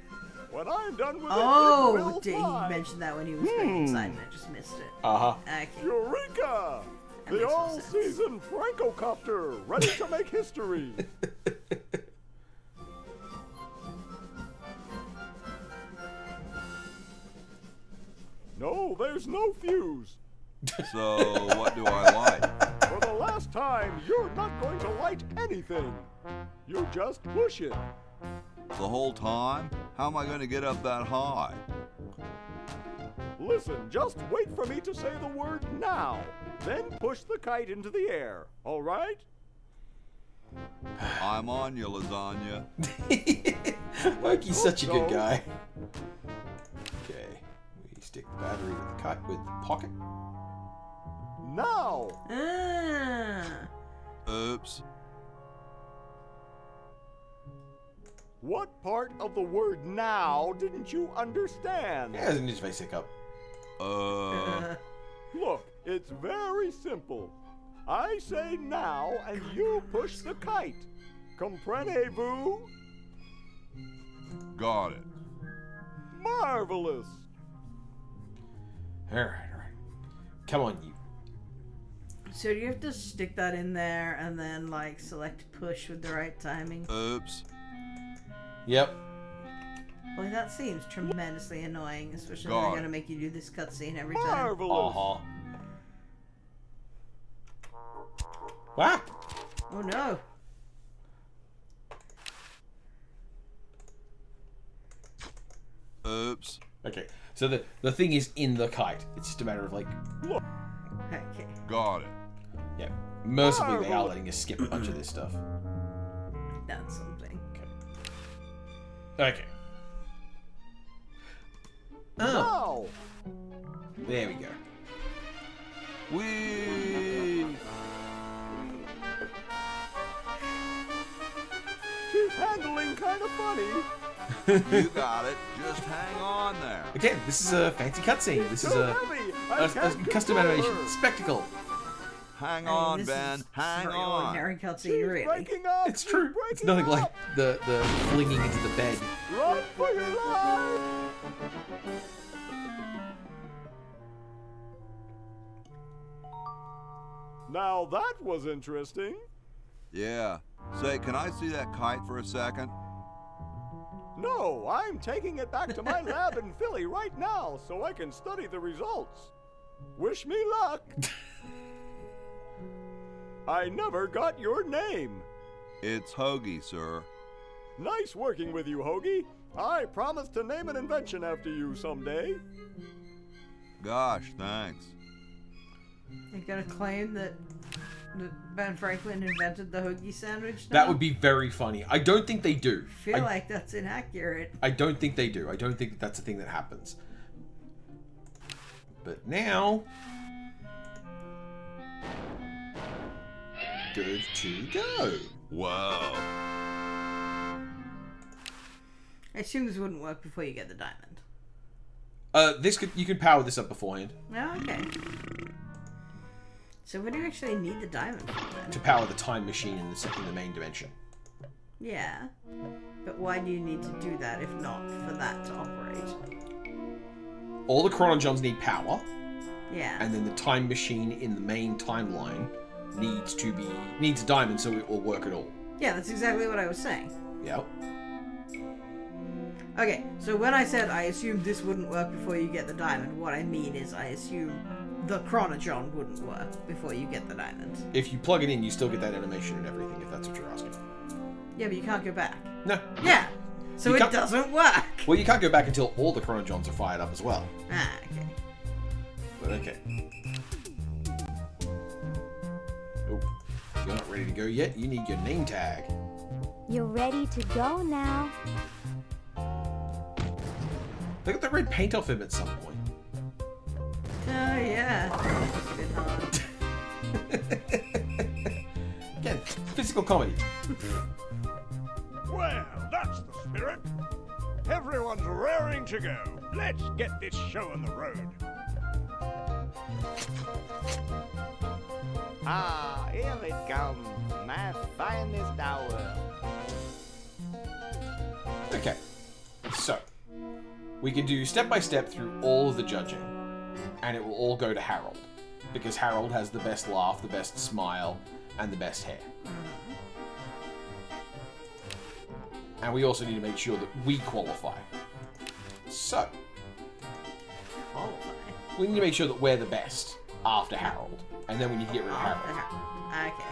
When I'm done with it, it Oh, will he fly. mentioned that when he was going inside and I just missed it. Uh-huh. Okay. Eureka! That The makes more all-season Francocopter, ready to make history. No, there's no fuse. So, what do I light? For the last time, you're not going to light anything. You just push it. The whole time? How am I going to get up that high? Listen, just wait for me to say the word now. Then push the kite into the air, all right? I'm on you, lasagna. Mikey's such a good so. guy. Okay, we stick the battery with the kite with the pocket. Now! Oops. What part of the word now didn't you understand? Yeah, it's a face hiccup. Look, it's very simple. I say now, and you push the kite. Comprenez-vous? Got it. Marvelous. All right. Come on, you. So do you have to stick that in there and then, like, select push with the right timing? Oops. Yep. Well, that seems tremendously annoying, especially God. when they're gonna make you do this cutscene every time. Marvelous. Wow. Oh no. Oops. Okay. So the thing is in the kite. It's just a matter of like. Okay. Got it. Yeah. Mercifully, they are letting us skip a bunch of this stuff. That's something. Okay. Oh. There we go. Whee! She's handling kind of funny. You got it. Just hang on there. Again, this is a fancy cutscene. This is a custom animation spectacle. Hang I mean, on, this Ben. is Hang very on. ordinary cutscene, really. It's true. It's nothing like the flinging into the bed. Run for your life! Now that was interesting. Yeah. Say, can I see that kite for a second? No, I'm taking it back to my lab in Philly right now so I can study the results. Wish me luck. I never got your name. It's Hoagie, sir. Nice working with you, Hoagie. I promise to name an invention after you someday. Gosh, thanks. You gotta claim that Ben Franklin invented the hoagie sandwich now? That would be very funny. I don't think they do. I feel like that's inaccurate. I don't think they do. I don't think that's a thing that happens. But now... good to go. Whoa. I assume this wouldn't work before you get the diamond. You could power this up beforehand. Oh, okay. So what do you actually need the diamond for then? To power the time machine in the main dimension. Yeah. But why do you need to do that if not for that to operate? All the chronojons need power. Yeah. And then the time machine in the main timeline needs a diamond so it will work at all. Yeah, that's exactly what I was saying. Yep. Okay, so when I said I assumed this wouldn't work before you get the diamond, what I mean is I assume the chronojon wouldn't work before you get the diamond. If you plug it in, you still get that animation and everything, if that's what you're asking. Yeah, but you can't go back. No. Yeah. So it doesn't work. Well, you can't go back until all the chronojons are fired up as well. Ah, okay. But okay. Oh, you're not ready to go yet. You need your name tag. You're ready to go now. They got the red paint off him at some point. Oh, yeah. That's a bit hard. Again, physical comedy. Well, that's the spirit. Everyone's raring to go. Let's get this show on the road. Ah, here it comes, my finest hour. Okay, so we can do step by step through all of the judging, and it will all go to Harold, because Harold has the best laugh, the best smile, and the best hair. And we also need to make sure that we qualify. So, we need to make sure that we're the best after Harold, and then we need to get rid of Harold. Okay.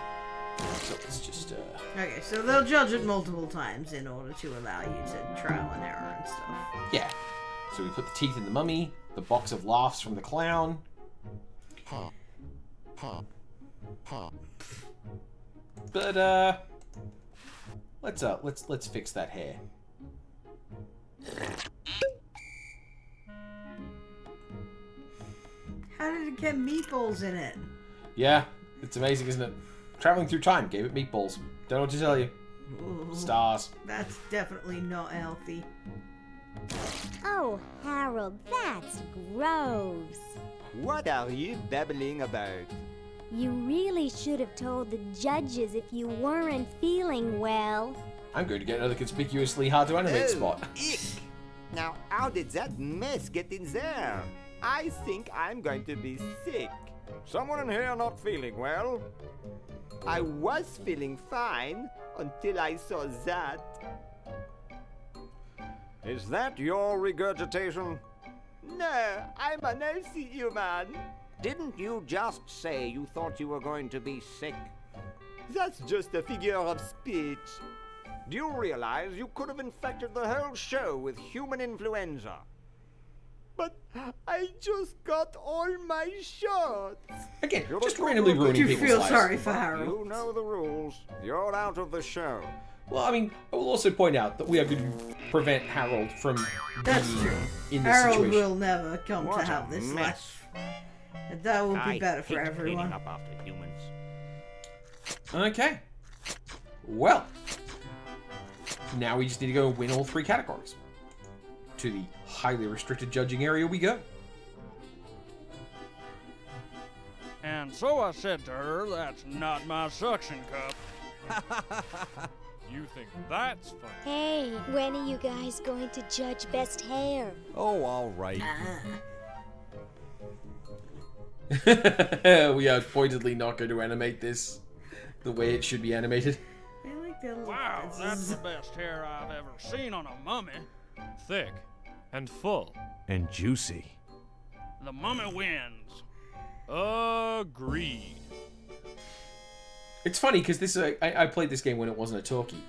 So let's just Okay, so they'll judge it multiple times in order to allow you to trial and error and stuff. yeah. So we put the teeth in the mummy, the box of laughs from the clown. But let's fix that hair. How did it get meatballs in it? Yeah, it's amazing, isn't it? Traveling through time gave it meatballs. Don't know what to tell you. Ooh, Stars. That's definitely not healthy. Oh, Harold, that's gross. What are you babbling about? You really should have told the judges if you weren't feeling well. I'm going to get another conspicuously hard to animate spot. Ick! Now, how did that mess get in there? I think I'm going to be sick. Someone in here not feeling well? I was feeling fine until I saw that. Is that your regurgitation? No, I'm an healthy human. Didn't you just say you thought you were going to be sick? That's just a figure of speech. Do you realize you could have infected the whole show with human influenza? But I just got all my shots. Again, just randomly ruining people's lives. You feel sorry for Harold. You know the rules. You're out of the show. Well, I mean, I will also point out that we are going to prevent Harold from being in this Harold situation. will never come to have this life. And that will be better for everyone. Up after humans. Okay. Well, now we just need to go win all 3 categories. To the highly restricted judging area we go. And so I said to her, that's not my suction cup. You think that's funny? Hey, when are you guys going to judge best hair? Oh, all right. We are pointedly not going to animate this the way it should be animated. I like that little Wow, that's the best hair I've ever seen on a mummy. Thick and full. And juicy. The mummy wins. Agreed. It's funny because this I played this game when it wasn't a talkie,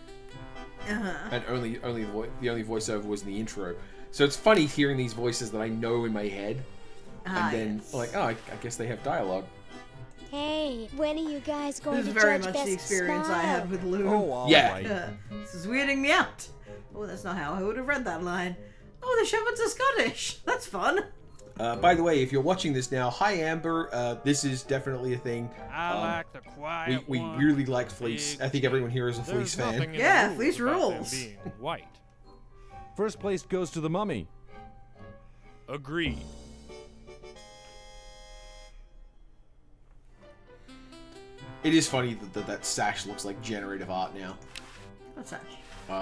and the only voiceover was in the intro. So it's funny hearing these voices that I know in my head, and then like, oh, I guess they have dialogue. Hey, when are you guys going This to is very judge much best the experience smile? I had with Lou. Oh, all Yeah. right. This is weirding me out. Oh, that's not how I would have read that line. Oh, the shepherds are Scottish. That's fun. By the way, if you're watching this now, hi Amber. This is definitely a thing. I like the quiet we one. really like Fleece. I think everyone here is a Fleece fan. Yeah, Fleece rules. Being white. First place goes to the mummy. Agreed. It is funny that sash looks like generative art now. What's that?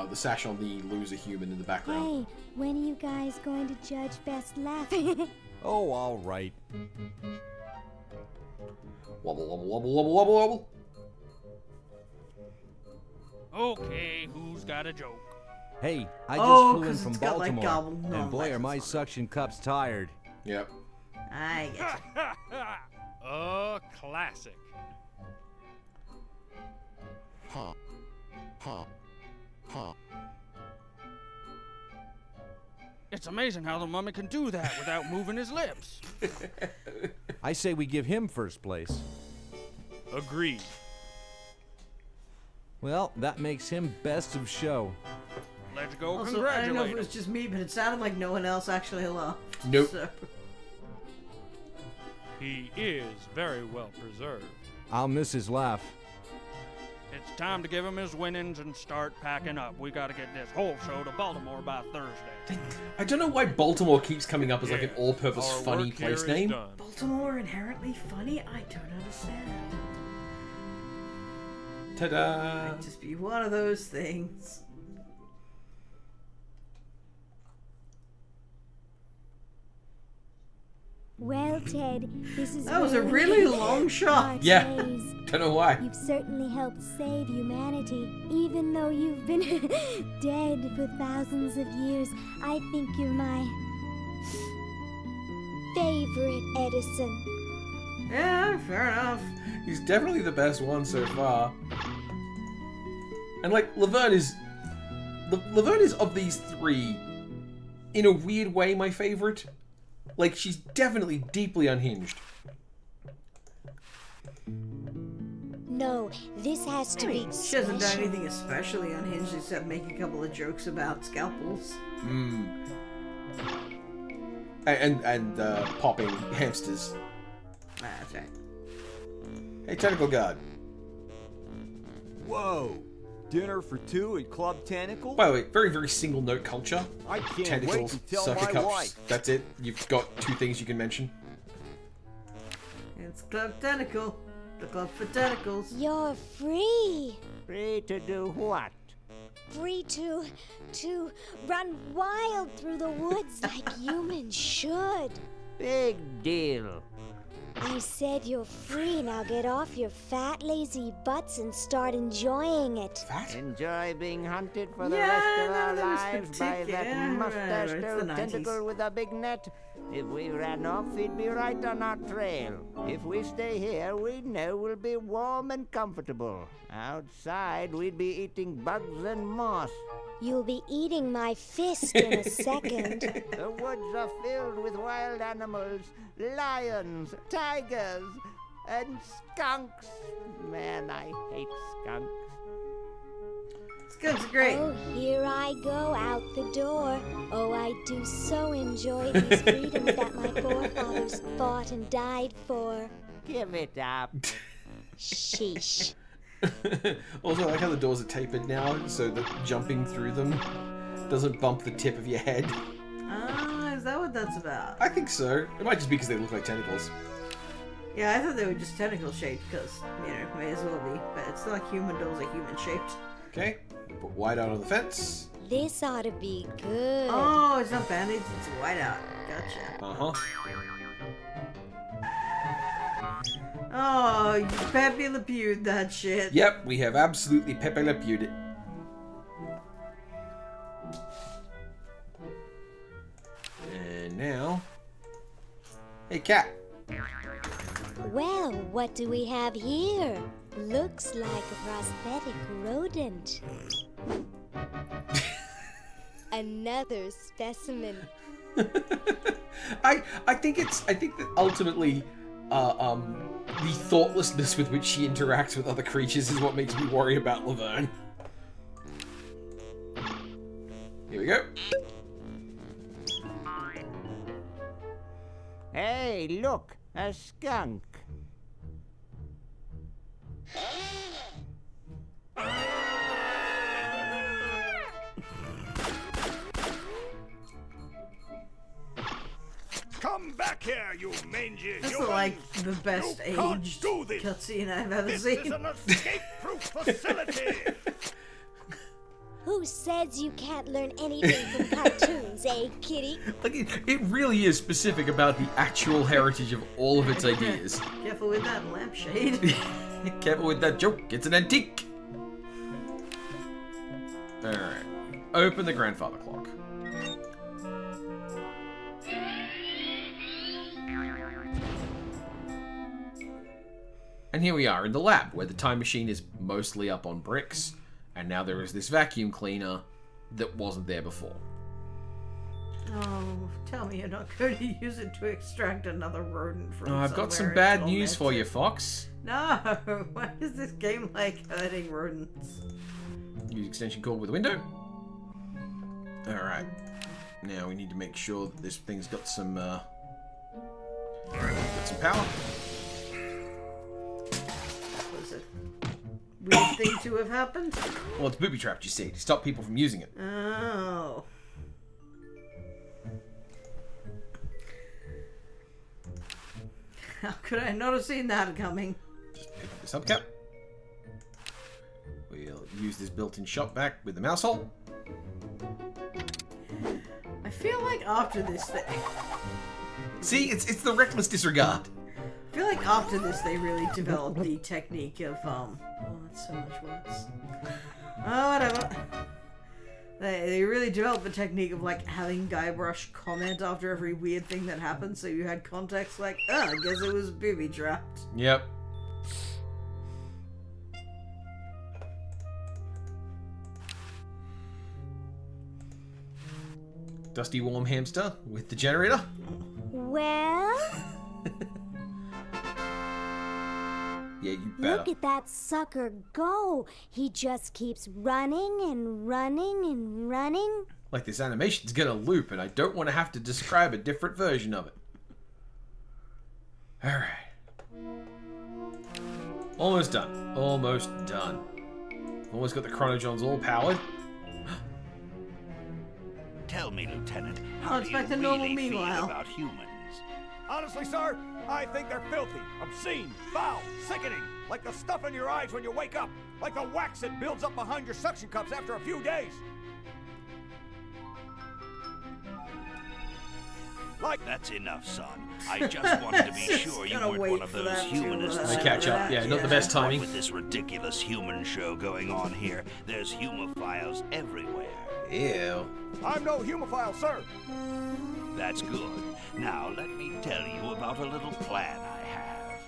The sash on the loser human in the background. Hey, when are you guys going to judge best laugh? Oh, all right. Wobble, wobble, wobble, wobble, wobble, wobble. Okay, who's got a joke? Hey, I Oh, just flew in 'cause from it's got, like, Baltimore, gobble- no, and boy, are license my on it. suction cups tired. Yep. I get you. A classic. Huh. Huh. Huh. It's amazing how the mummy can do that without moving his lips. I say we give him first place. Agreed. Well, that makes him best of show. Let's go Also, I don't know congratulate if it was him. just me, but it sounded like no one else actually laughed. Nope. So. He is very well preserved. I'll miss his laugh. It's time to give him his winnings and start packing up. We gotta get this whole show to Baltimore by Thursday. I don't know why Baltimore keeps coming up as like an all-purpose Our funny work here place is name. done. Baltimore inherently funny? I don't understand. Ta-da! Might just be one of those things. Well, Ted, this is That was a where really we long shot. part Yeah. ways. Don't know why. You've certainly helped save humanity. Even though you've been dead for thousands of years, I think you're my favorite Edison. Yeah, fair enough. He's definitely the best one so far. And like Laverne is of these 3, in a weird way, my favorite. Like she's definitely deeply unhinged. No, this has to be She hasn't done special. anything especially unhinged except make a couple of jokes about scalpels. And popping hamsters. That's right. Hey, Tentacle God. Whoa! Dinner for 2 at Club Tentacle? By the way, very, very single note culture. I can't Tentacles, wait to tell sucker my cups. wife. That's it. You've got 2 things you can mention. It's Club Tentacle. The club for tentacles. You're free. Free to do what? Free to run wild through the woods like humans should. Big deal. I said you're free. Now get off your fat, lazy butts and start enjoying it. Enjoy being hunted for the Yeah, rest of no, our that was lives by particular. that Yeah, mustached right, it's old the 90s. tentacle with a big net. If we ran off, he'd be right on our trail. If we stay here, we know we'll be warm and comfortable. Outside, we'd be eating bugs and moss. You'll be eating my fist in a second. The woods are filled with wild animals, lions, tigers, and skunks. Man, I hate skunks. Skunks are great. Oh, here I go out the door. Oh, I do so enjoy these freedoms that my forefathers fought and died for. Give it up. Sheesh. Also, I like how the doors are tapered now, so that jumping through them doesn't bump the tip of your head. Ah, is that what that's about? I think so. It might just be because they look like tentacles. Yeah, I thought they were just tentacle shaped because, you know, may as well be. But it's not like human dolls are human shaped. Okay, put white out on the fence. This ought to be good. Oh, it's not bandits, it's whiteout. Gotcha. Uh-huh. Oh, you Pepe Le Pew'd that shit. Yep, we have absolutely Pepe Le Pew'd it. And now... Hey, cat. Well, what do we have here? Looks like a prosthetic rodent. Another specimen. I think that ultimately the thoughtlessness with which she interacts with other creatures is what makes me worry about Laverne. Here we go. Hey, look, a skunk. Come back here, you mangy This is human. like the best You can't aged do this. cutscene I've ever This seen. is an escape-proof facility. Who says you can't learn anything from cartoons, eh, kitty? Like, it really is specific about the actual heritage of all of its ideas. Careful with that lampshade. Careful with that joke, it's an antique. Alright, open the grandfather clock. And here we are in the lab, where the time machine is mostly up on bricks, and now there is this vacuum cleaner that wasn't there before. Oh, tell me you're not going to use it to extract another rodent from I've got some somewhere bad and news for torment you, it. Fox. No, why is this game like hurting rodents? Use extension cord with a window. Alright. Now we need to make sure that this thing's got some power. Was it weird thing to have happened? Well, it's booby trapped, you see, to stop people from using it. Oh. How could I not have seen that coming? Just pick up this hubcap. We'll use this built-in shot back with the mouse hole. I feel like after this thing... See, it's the reckless disregard. I feel like after this they really developed the technique of, oh, that's so much worse. Oh, whatever. They really developed the technique of, like, having Guybrush comment after every weird thing that happened, so you had context like, oh, I guess it was booby-trapped. Yep. Dusty warm hamster with the generator. Well, Yeah, you better. look at that sucker go. He just keeps running and running and running. Like this animation's gonna loop, and I don't want to have to describe a different version of it. Alright. Almost done. Almost done. Almost got the chronojohns all powered. Tell me, Lieutenant, Oh, how it's do back you to normal really meanwhile. feel about humans? Honestly, sir, I think they're filthy, obscene, foul, sickening. Like the stuff in your eyes when you wake up. Like the wax that builds up behind your suction cups after a few days. That's enough, son. I just wanted to be sure you weren't one of those humanists. I catch up. Yeah, not the best timing. With this ridiculous human show going on here, there's humophiles everywhere. Ew. I'm no humophile, sir. That's good. Now let me tell you about a little plan I have.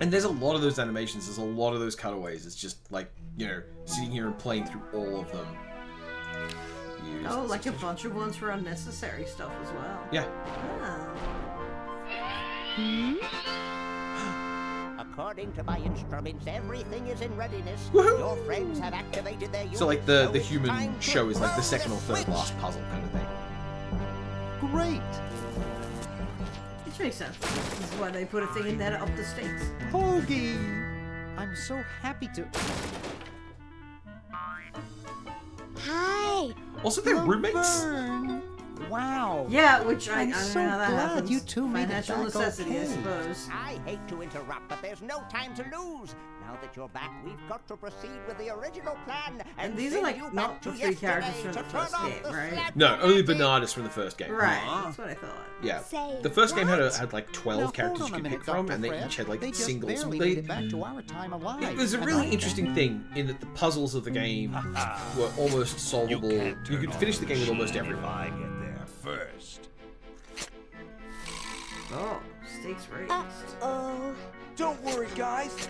And there's a lot of those animations. There's a lot of those cutaways. It's just like, you know, sitting here and playing through all of them. Oh, like a bunch of ones for unnecessary stuff as well. Yeah. According to my instruments, everything is in readiness. Your friends have activated their units. So like the human show is like the second or third last puzzle kind of thing. Great. Which makes sense. This is why they put a thing in there to up the stakes. Hoagie! I'm so happy to... Hi! Also, they're roommates? Wow. Yeah, which I I'm don't so know how that glad happens. you two made it Financial back necessity, I okay. suppose. I hate to interrupt, but there's no time to lose. Now that you're back, we've got to proceed with the original plan. And these are send like you not back the to three characters yesterday from the to turn first off game, the right? No, only Bernardus from the first game. Right, that's what I thought. Yeah. Say The first game had what? like 12 Now, characters hold you on a could minute, pick from, Dr. and they Fred. each had like They just singles. barely made it back to our time alive. It was a and really I interesting thing in that the puzzles of the game were almost solvable. You could finish the game with almost everyone. I get there first. Oh, stakes raised. Oh. Don't worry, guys.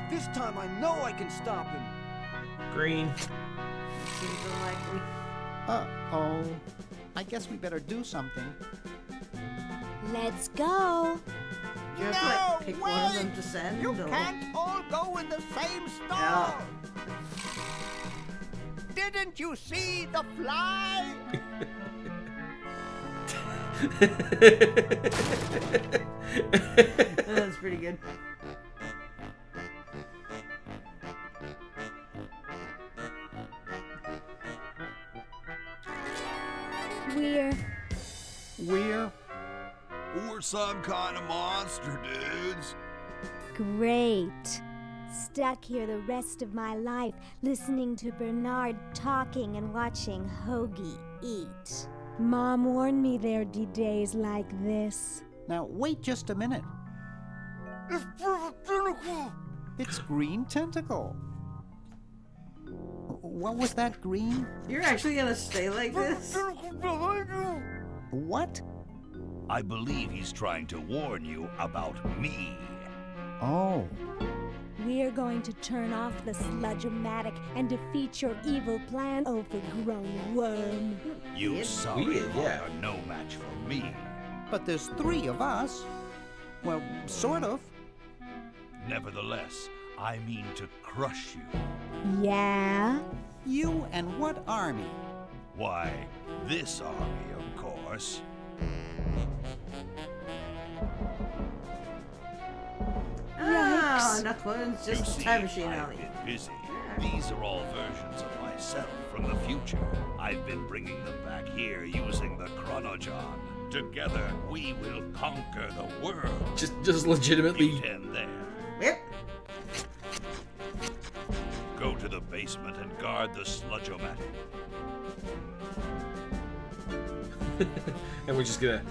This time I know I can stop him. Green. Seems unlikely. Uh-oh. I guess we better do something. Let's go. You have to like pick one of them to send? You or... can't all go in the same store. Yeah. Didn't you see the fly? That's pretty good. We're some kind of monster, dudes. Great. Stuck here the rest of my life, listening to Bernard talking and watching Hoagie eat. Mom warned me there'd be days like this. Now, wait just a minute. It's perfect tentacle. It's Green Tentacle. What was that, Green? You're actually gonna stay like this? What? I believe he's trying to warn you about me. Oh. We're going to turn off the sludge-o-matic and defeat your evil plan, overgrown worm. You sorry weird, yeah. are no match for me. But there's 3 of us. Well, sort of. Nevertheless, I mean to crush you. Yeah? You and what army? Why, this army, of course. Oh, not clones, You just see, time machine I've alley. been busy. These are all versions of myself from the future. I've been bringing them back here using the Chronojon. Together, we will conquer the world. Just legitimately. You tend there. Yep. Go to the basement and guard the sludge-o-matic. And we're just gonna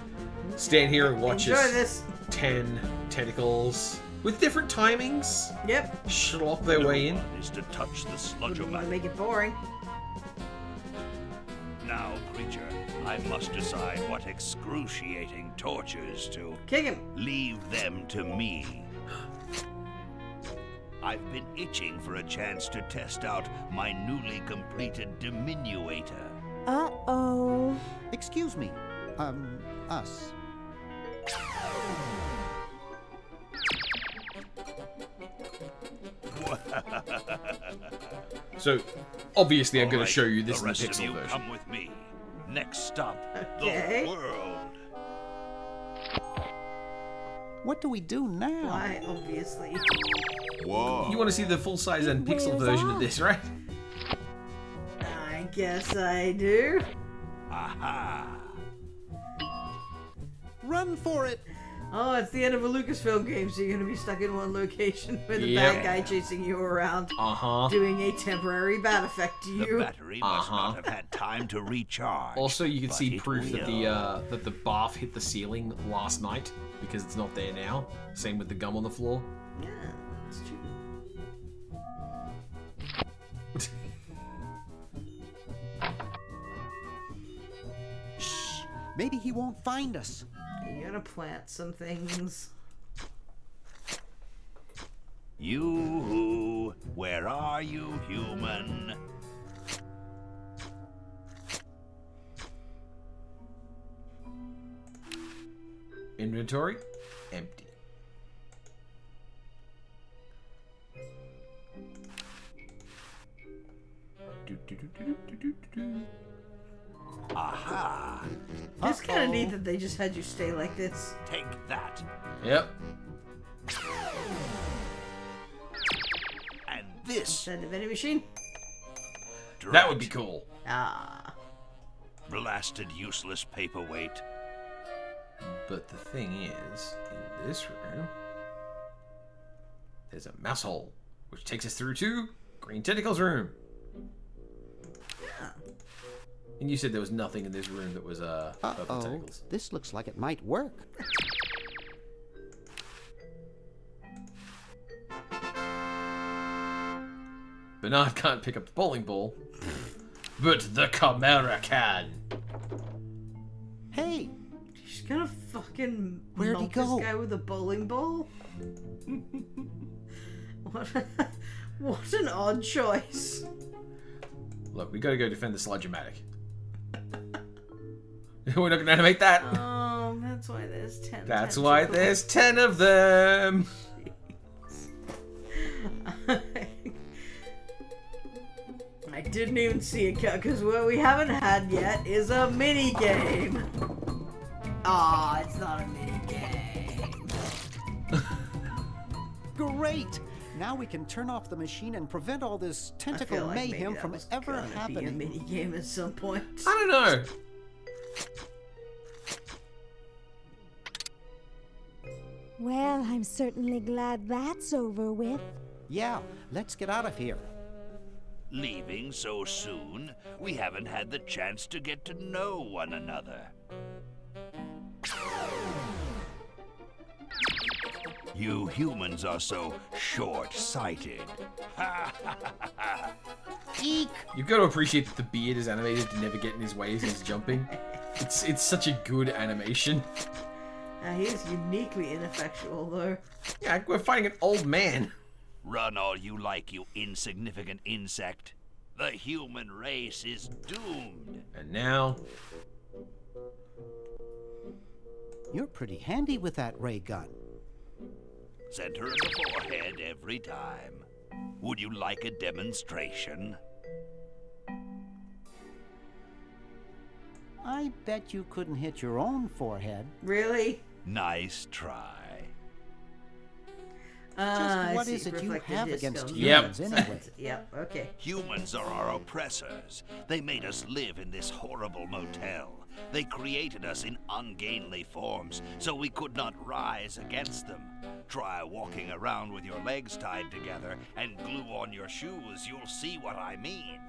stand here and watch Enjoy as this. 10 tentacles with different timings Yep. slop their way in. Is to touch the Wouldn't want to sludge-o-matic. make it boring. Now, creature, I must decide what excruciating tortures to Kick him. leave them to me. I've been itching for a chance to test out my newly completed diminuator. Uh-oh. Excuse me. Us. So, obviously, I'm All going right, to show you this the in the rest of pixel you version. come with me. Next stop, Okay. the world. What do we do now? Why, obviously. Whoa. You want to see the full-size and pixel wears version of off. this, right? I guess I do. Aha! Run for it! Oh, it's the end of a Lucasfilm game, so you're gonna be stuck in one location with a Yep. bad guy chasing you around, Uh-huh. doing a temporary bad effect to The you. battery must not have had time to recharge. Also, you can but see it proof that will. the bath hit the ceiling last night because it's not there now. Same with the gum on the floor. Yeah, that's true. Shh! Maybe he won't find us. You gotta plant some things. You, where are you, human? Inventory empty. Aha! It's kind of neat that they just had you stay like this. Take that. Yep. And this. Is that the vending machine? That would be cool. Ah. Blasted useless paperweight. But the thing is, in this room, there's a mouse hole, which takes us through to Green Tentacle's room. Yeah. And you said there was nothing in this room that was purple Uh-oh. tentacles. This looks like it might work. Bernard can't pick up the bowling ball, but the Chimera can. Hey! She's gonna fucking Where'd he melt go? this guy with a bowling ball? What an odd choice. Look, we gotta go defend the Sludge-O-Matic. We're not gonna animate that. Oh, that's why there's 10. That's why there's 10 of them. I didn't even see it because what we haven't had yet is a mini game. Aw, it's not a mini game. Great! Now we can turn off the machine and prevent all this I tentacle feel like maybe mayhem that from was ever gonna be a happening. mini game at some point. I don't know. Well, I'm certainly glad that's over with. Yeah, let's get out of here. Leaving so soon? We haven't had the chance to get to know one another. You humans are so short-sighted. Eek! You've got to appreciate that the beard is animated to never get in his way as he's jumping. It's such a good animation. He is uniquely ineffectual, though. Yeah, we're fighting an old man. Run all you like, you insignificant insect. The human race is doomed. And now... You're pretty handy with that ray gun. Center of the forehead every time. Would you like a demonstration? I bet you couldn't hit your own forehead. Really? Nice try. Just what I is see. it you Reflected have disc against on- humans anyway? Yep, okay. Humans are our oppressors. They made us live in this horrible motel. They created us in ungainly forms, so we could not rise against them. Try walking around with your legs tied together and glue on your shoes. You'll see what I mean.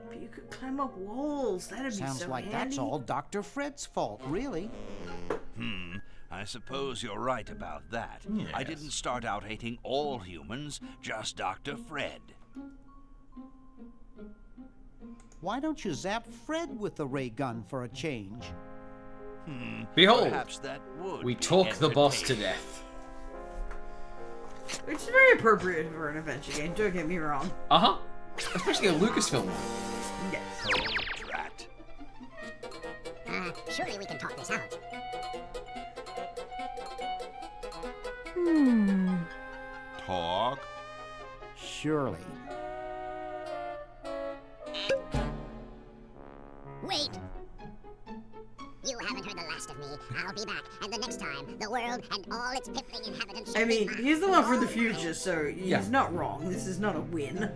But you could climb up walls. That'd be Sounds so like handy. that's all Dr. Fred's fault, really. I suppose you're right about that. Yes. I didn't start out hating all humans, just Dr. Fred. Why don't you zap Fred with the ray gun for a change? Behold, Perhaps that would we be talk the boss to entertaining. death. Which is very appropriate for an adventure game, don't get me wrong. Uh-huh. Especially a Lucasfilm one. Yes. Oh, drat. Surely we can talk this out. Talk? Surely. Wait! You haven't heard the last of me. I'll be back, and the next time, the world and all its piffling inhabitants shall I mean, be mine. he's the one for the future, so he's Yeah. not wrong. This is not a win.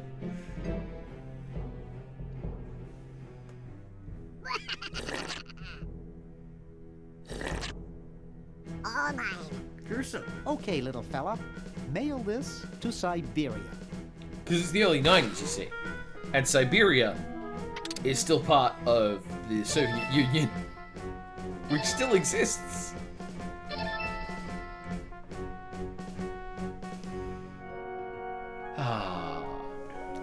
all mine. Gruesome. Okay, little fella. Mail this to Siberia. Because it's the early 90s, you see. And Siberia is still part of the Soviet Union, which still exists.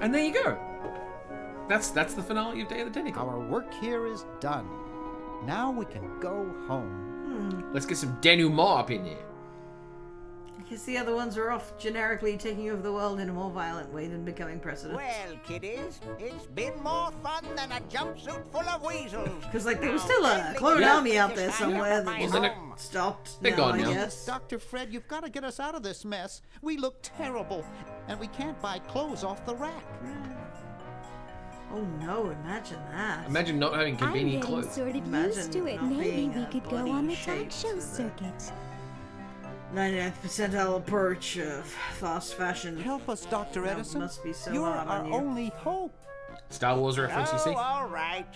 And there you go. That's the finale of Day of the Tentacle. Our work here is done. Now we can go home. Let's get some denouement up in here. I guess the other ones are off generically taking over the world in a more violent way than becoming president. Well, kiddies, it's been more fun than a jumpsuit full of weasels. Because, like, there was still a clone army out there somewhere that just stopped They're now, gone I now. guess. Dr. Fred, you've got to get us out of this mess. We look terrible, and we can't buy clothes off the rack. Oh no, imagine that. Imagine not having convenient I'm getting clothes. sort of Imagine used to it. not Maybe being we a could go body on the talk shaped show to the circuit. 99th percentile approach of fast fashion. Help us, Dr. That Edison. must be so You're hard our on you. only hope. Star Wars reference, you see? Oh, all right.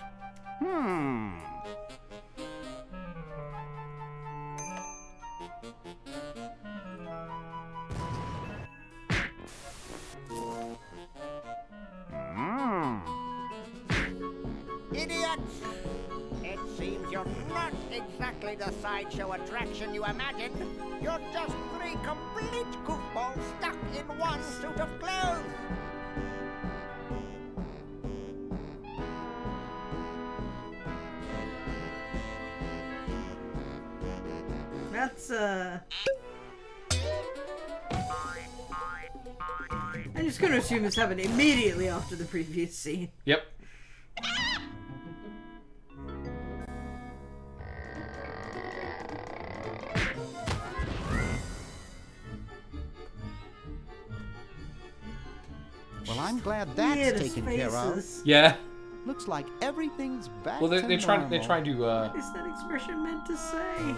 Idiots! It seems you're not exactly the sideshow attraction you imagined. You're just three complete goofballs stuck in one suit of clothes. That's, I'm just gonna assume this happened immediately after the previous scene. Yep. Well, I'm glad that's Yeah, the taken care of. faces. Yeah. Looks like everything's back Well, to they're trying to Is that expression meant to say?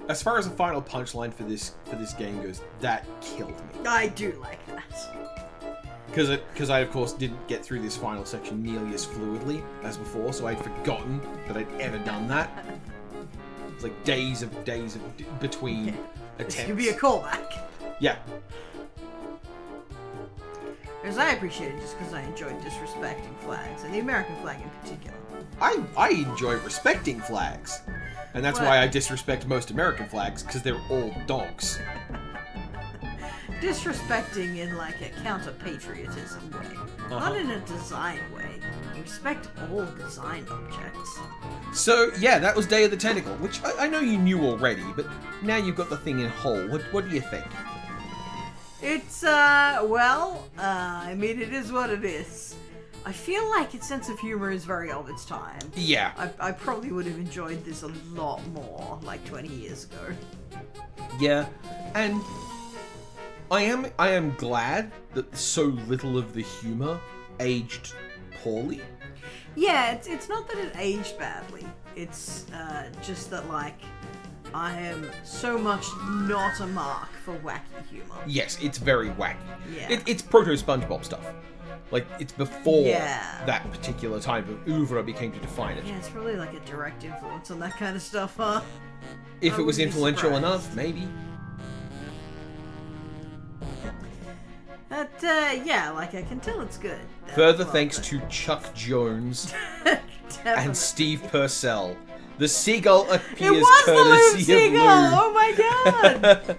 As far as the final punchline for this game goes, that killed me. I do like that. Because I of course didn't get through this final section nearly as fluidly as before, so I'd forgotten that I'd ever done that. It's like days of between attempts. This could be a callback. Yeah. Because I appreciate it just because I enjoyed disrespecting flags, and the American flag in particular. I enjoy respecting flags, and that's why I disrespect most American flags because they're all dogs. Disrespecting in like a counter-patriotism way. Not in a design way. Respect all design objects. So yeah, that was Day of the Tentacle, which I know you knew already, but now you've got the thing in whole. What do you think? It's, I mean, it is what it is. I feel like its sense of humor is very of its time. Yeah. I probably would have enjoyed this a lot more, like 20 years ago. Yeah, and I am glad that so little of the humor aged poorly. Yeah, it's not that it aged badly. It's just that, like, I am so much not a mark for wacky humor. Yes, it's very wacky. Yeah. It's proto SpongeBob stuff. Like, it's before Yeah. that particular type of oeuvre became to define it. Yeah, it's probably like a direct influence on that kind of stuff, huh? If I it was wouldn't be influential surprised. enough, maybe. But, yeah, like, I can tell it's good. Further thanks to Chuck Jones and Steve Purcell. The seagull appears It was the Lube courtesy Seagull! of Lube. Oh my god!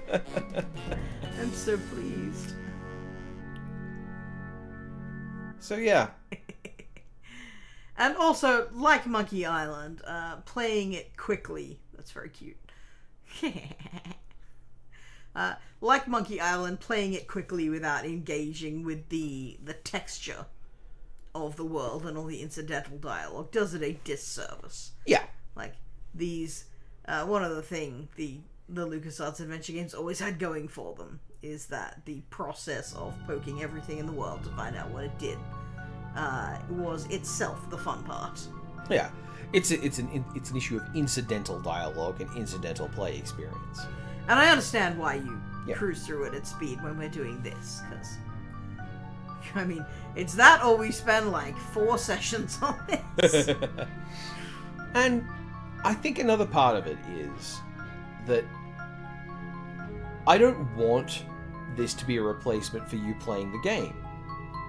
I'm so pleased. So yeah. And also, like Monkey Island, playing it quickly. That's very cute. Like Monkey Island, playing it quickly without engaging with the texture of the world and all the incidental dialogue does it a disservice. Yeah. Like, these, one other thing the LucasArts adventure games always had going for them is that the process of poking everything in the world to find out what it did was itself the fun part. Yeah. It's an issue of incidental dialogue and incidental play experience. And I understand why you Yeah. cruise through it at speed when we're doing this, because I mean, it's that or we spend like 4 sessions on this. And I think another part of it is that I don't want this to be a replacement for you playing the game.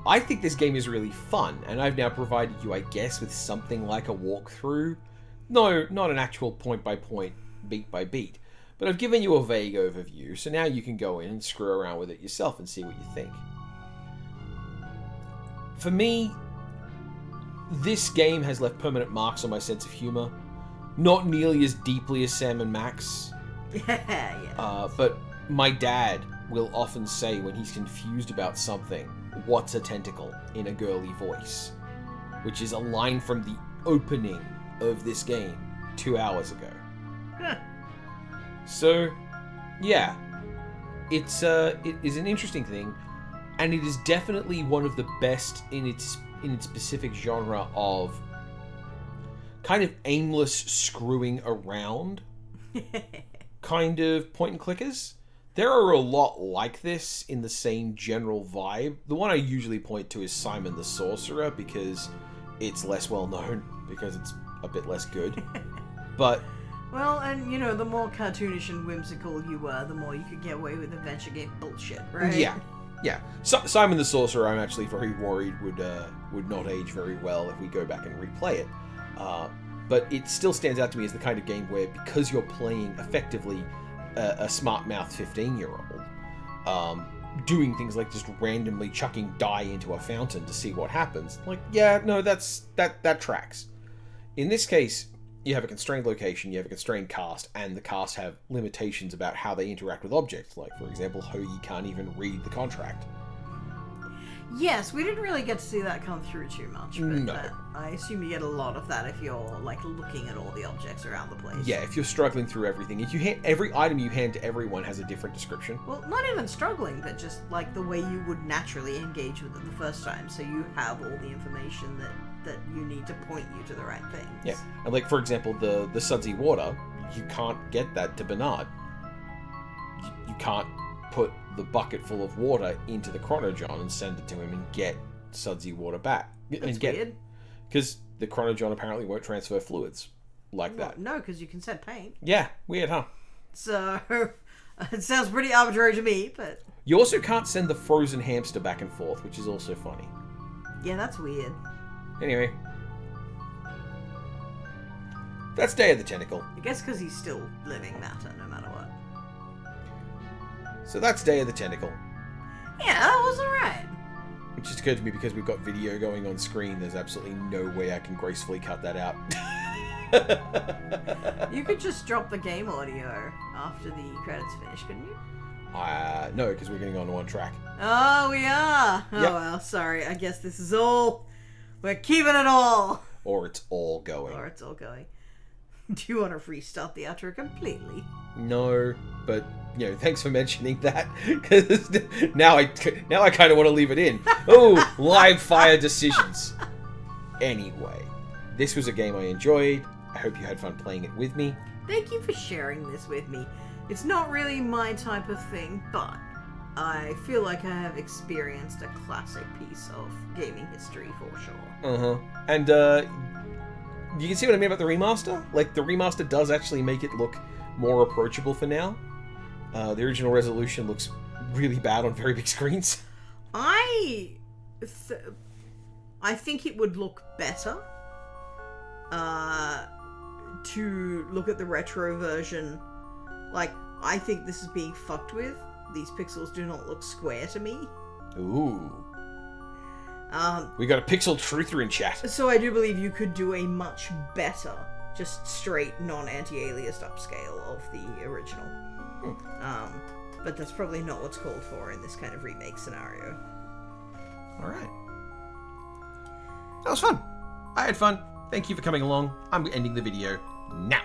I think this game is really fun, and I've now provided you, I guess, with something like a walkthrough. No, not an actual point-by-point, beat-by-beat, but I've given you a vague overview, so now you can go in and screw around with it yourself and see what you think. For me, this game has left permanent marks on my sense of humor. Not nearly as deeply as Sam and Max. Yeah. But my dad will often say when he's confused about something, "What's a tentacle?" in a girly voice. Which is a line from the opening of this game 2 hours ago. So, yeah. It is an interesting thing, and it is definitely one of the best in its specific genre of kind of aimless screwing around kind of point and clickers. There are a lot like this in the same general vibe. The one I usually point to is Simon the Sorcerer because it's less well known, because it's a bit less good. But well, and you know, the more cartoonish and whimsical you were, the more you could get away with adventure game bullshit, right? Yeah. Simon the Sorcerer, I'm actually very worried would not age very well if we go back and replay it. But it still stands out to me as the kind of game where, because you're playing effectively a smart-mouthed 15-year-old, doing things like just randomly chucking dye into a fountain to see what happens, like, yeah, no, that tracks. In this case, you have a constrained location, you have a constrained cast, and the cast have limitations about how they interact with objects. Like, for example, Hoagie can't even read the contract. Yes, we didn't really get to see that come through too much, but No. I assume you get a lot of that if you're, like, looking at all the objects around the place. Yeah, if you're struggling through everything, if you every item you hand to everyone has a different description. Well, not even struggling, but just, like, the way you would naturally engage with it the first time, so you have all the information that you need to point you to the right things. Yeah, and like, for example, the sudsy water, you can't get that to Bernard. You can't put the bucket full of water into the Chronojon and send it to him and get sudsy water back. That's weird. Because the Chronojon apparently won't transfer fluids like that. No, because you can set paint. Yeah, weird, huh? So, it sounds pretty arbitrary to me, but... You also can't send the frozen hamster back and forth, which is also funny. Yeah, that's weird. Anyway. That's Day of the Tentacle. I guess because he's still living matter, no matter what. So that's Day of the Tentacle. Yeah, that was alright. It just occurred to me because we've got video going on screen, there's absolutely no way I can gracefully cut that out. You could just drop the game audio after the credits finish, couldn't you? No, because we're getting on one track. Oh, we are? Oh, Yep. well, sorry. I guess this is all... We're keeping it all. Or it's all going. Do you want to restart the outro completely? No, but, you know, thanks for mentioning that, because now I kind of want to leave it in. Oh, live fire decisions. Anyway, this was a game I enjoyed. I hope you had fun playing it with me. Thank you for sharing this with me. It's not really my type of thing, but I feel like I have experienced a classic piece of gaming history for sure. Uh-huh. And, you can see what I mean about the remaster? Like, the remaster does actually make it look more approachable for now. The original resolution looks really bad on very big screens. I think it would look better to look at the retro version. Like, I think this is being fucked with. These pixels do not look square to me. Ooh. We got a pixel truther in chat. So I do believe you could do a much better, just straight non-anti-aliased upscale of the original. But that's probably not what's called for in this kind of remake scenario. Alright. That was fun. I had fun. Thank you for coming along. I'm ending the video now.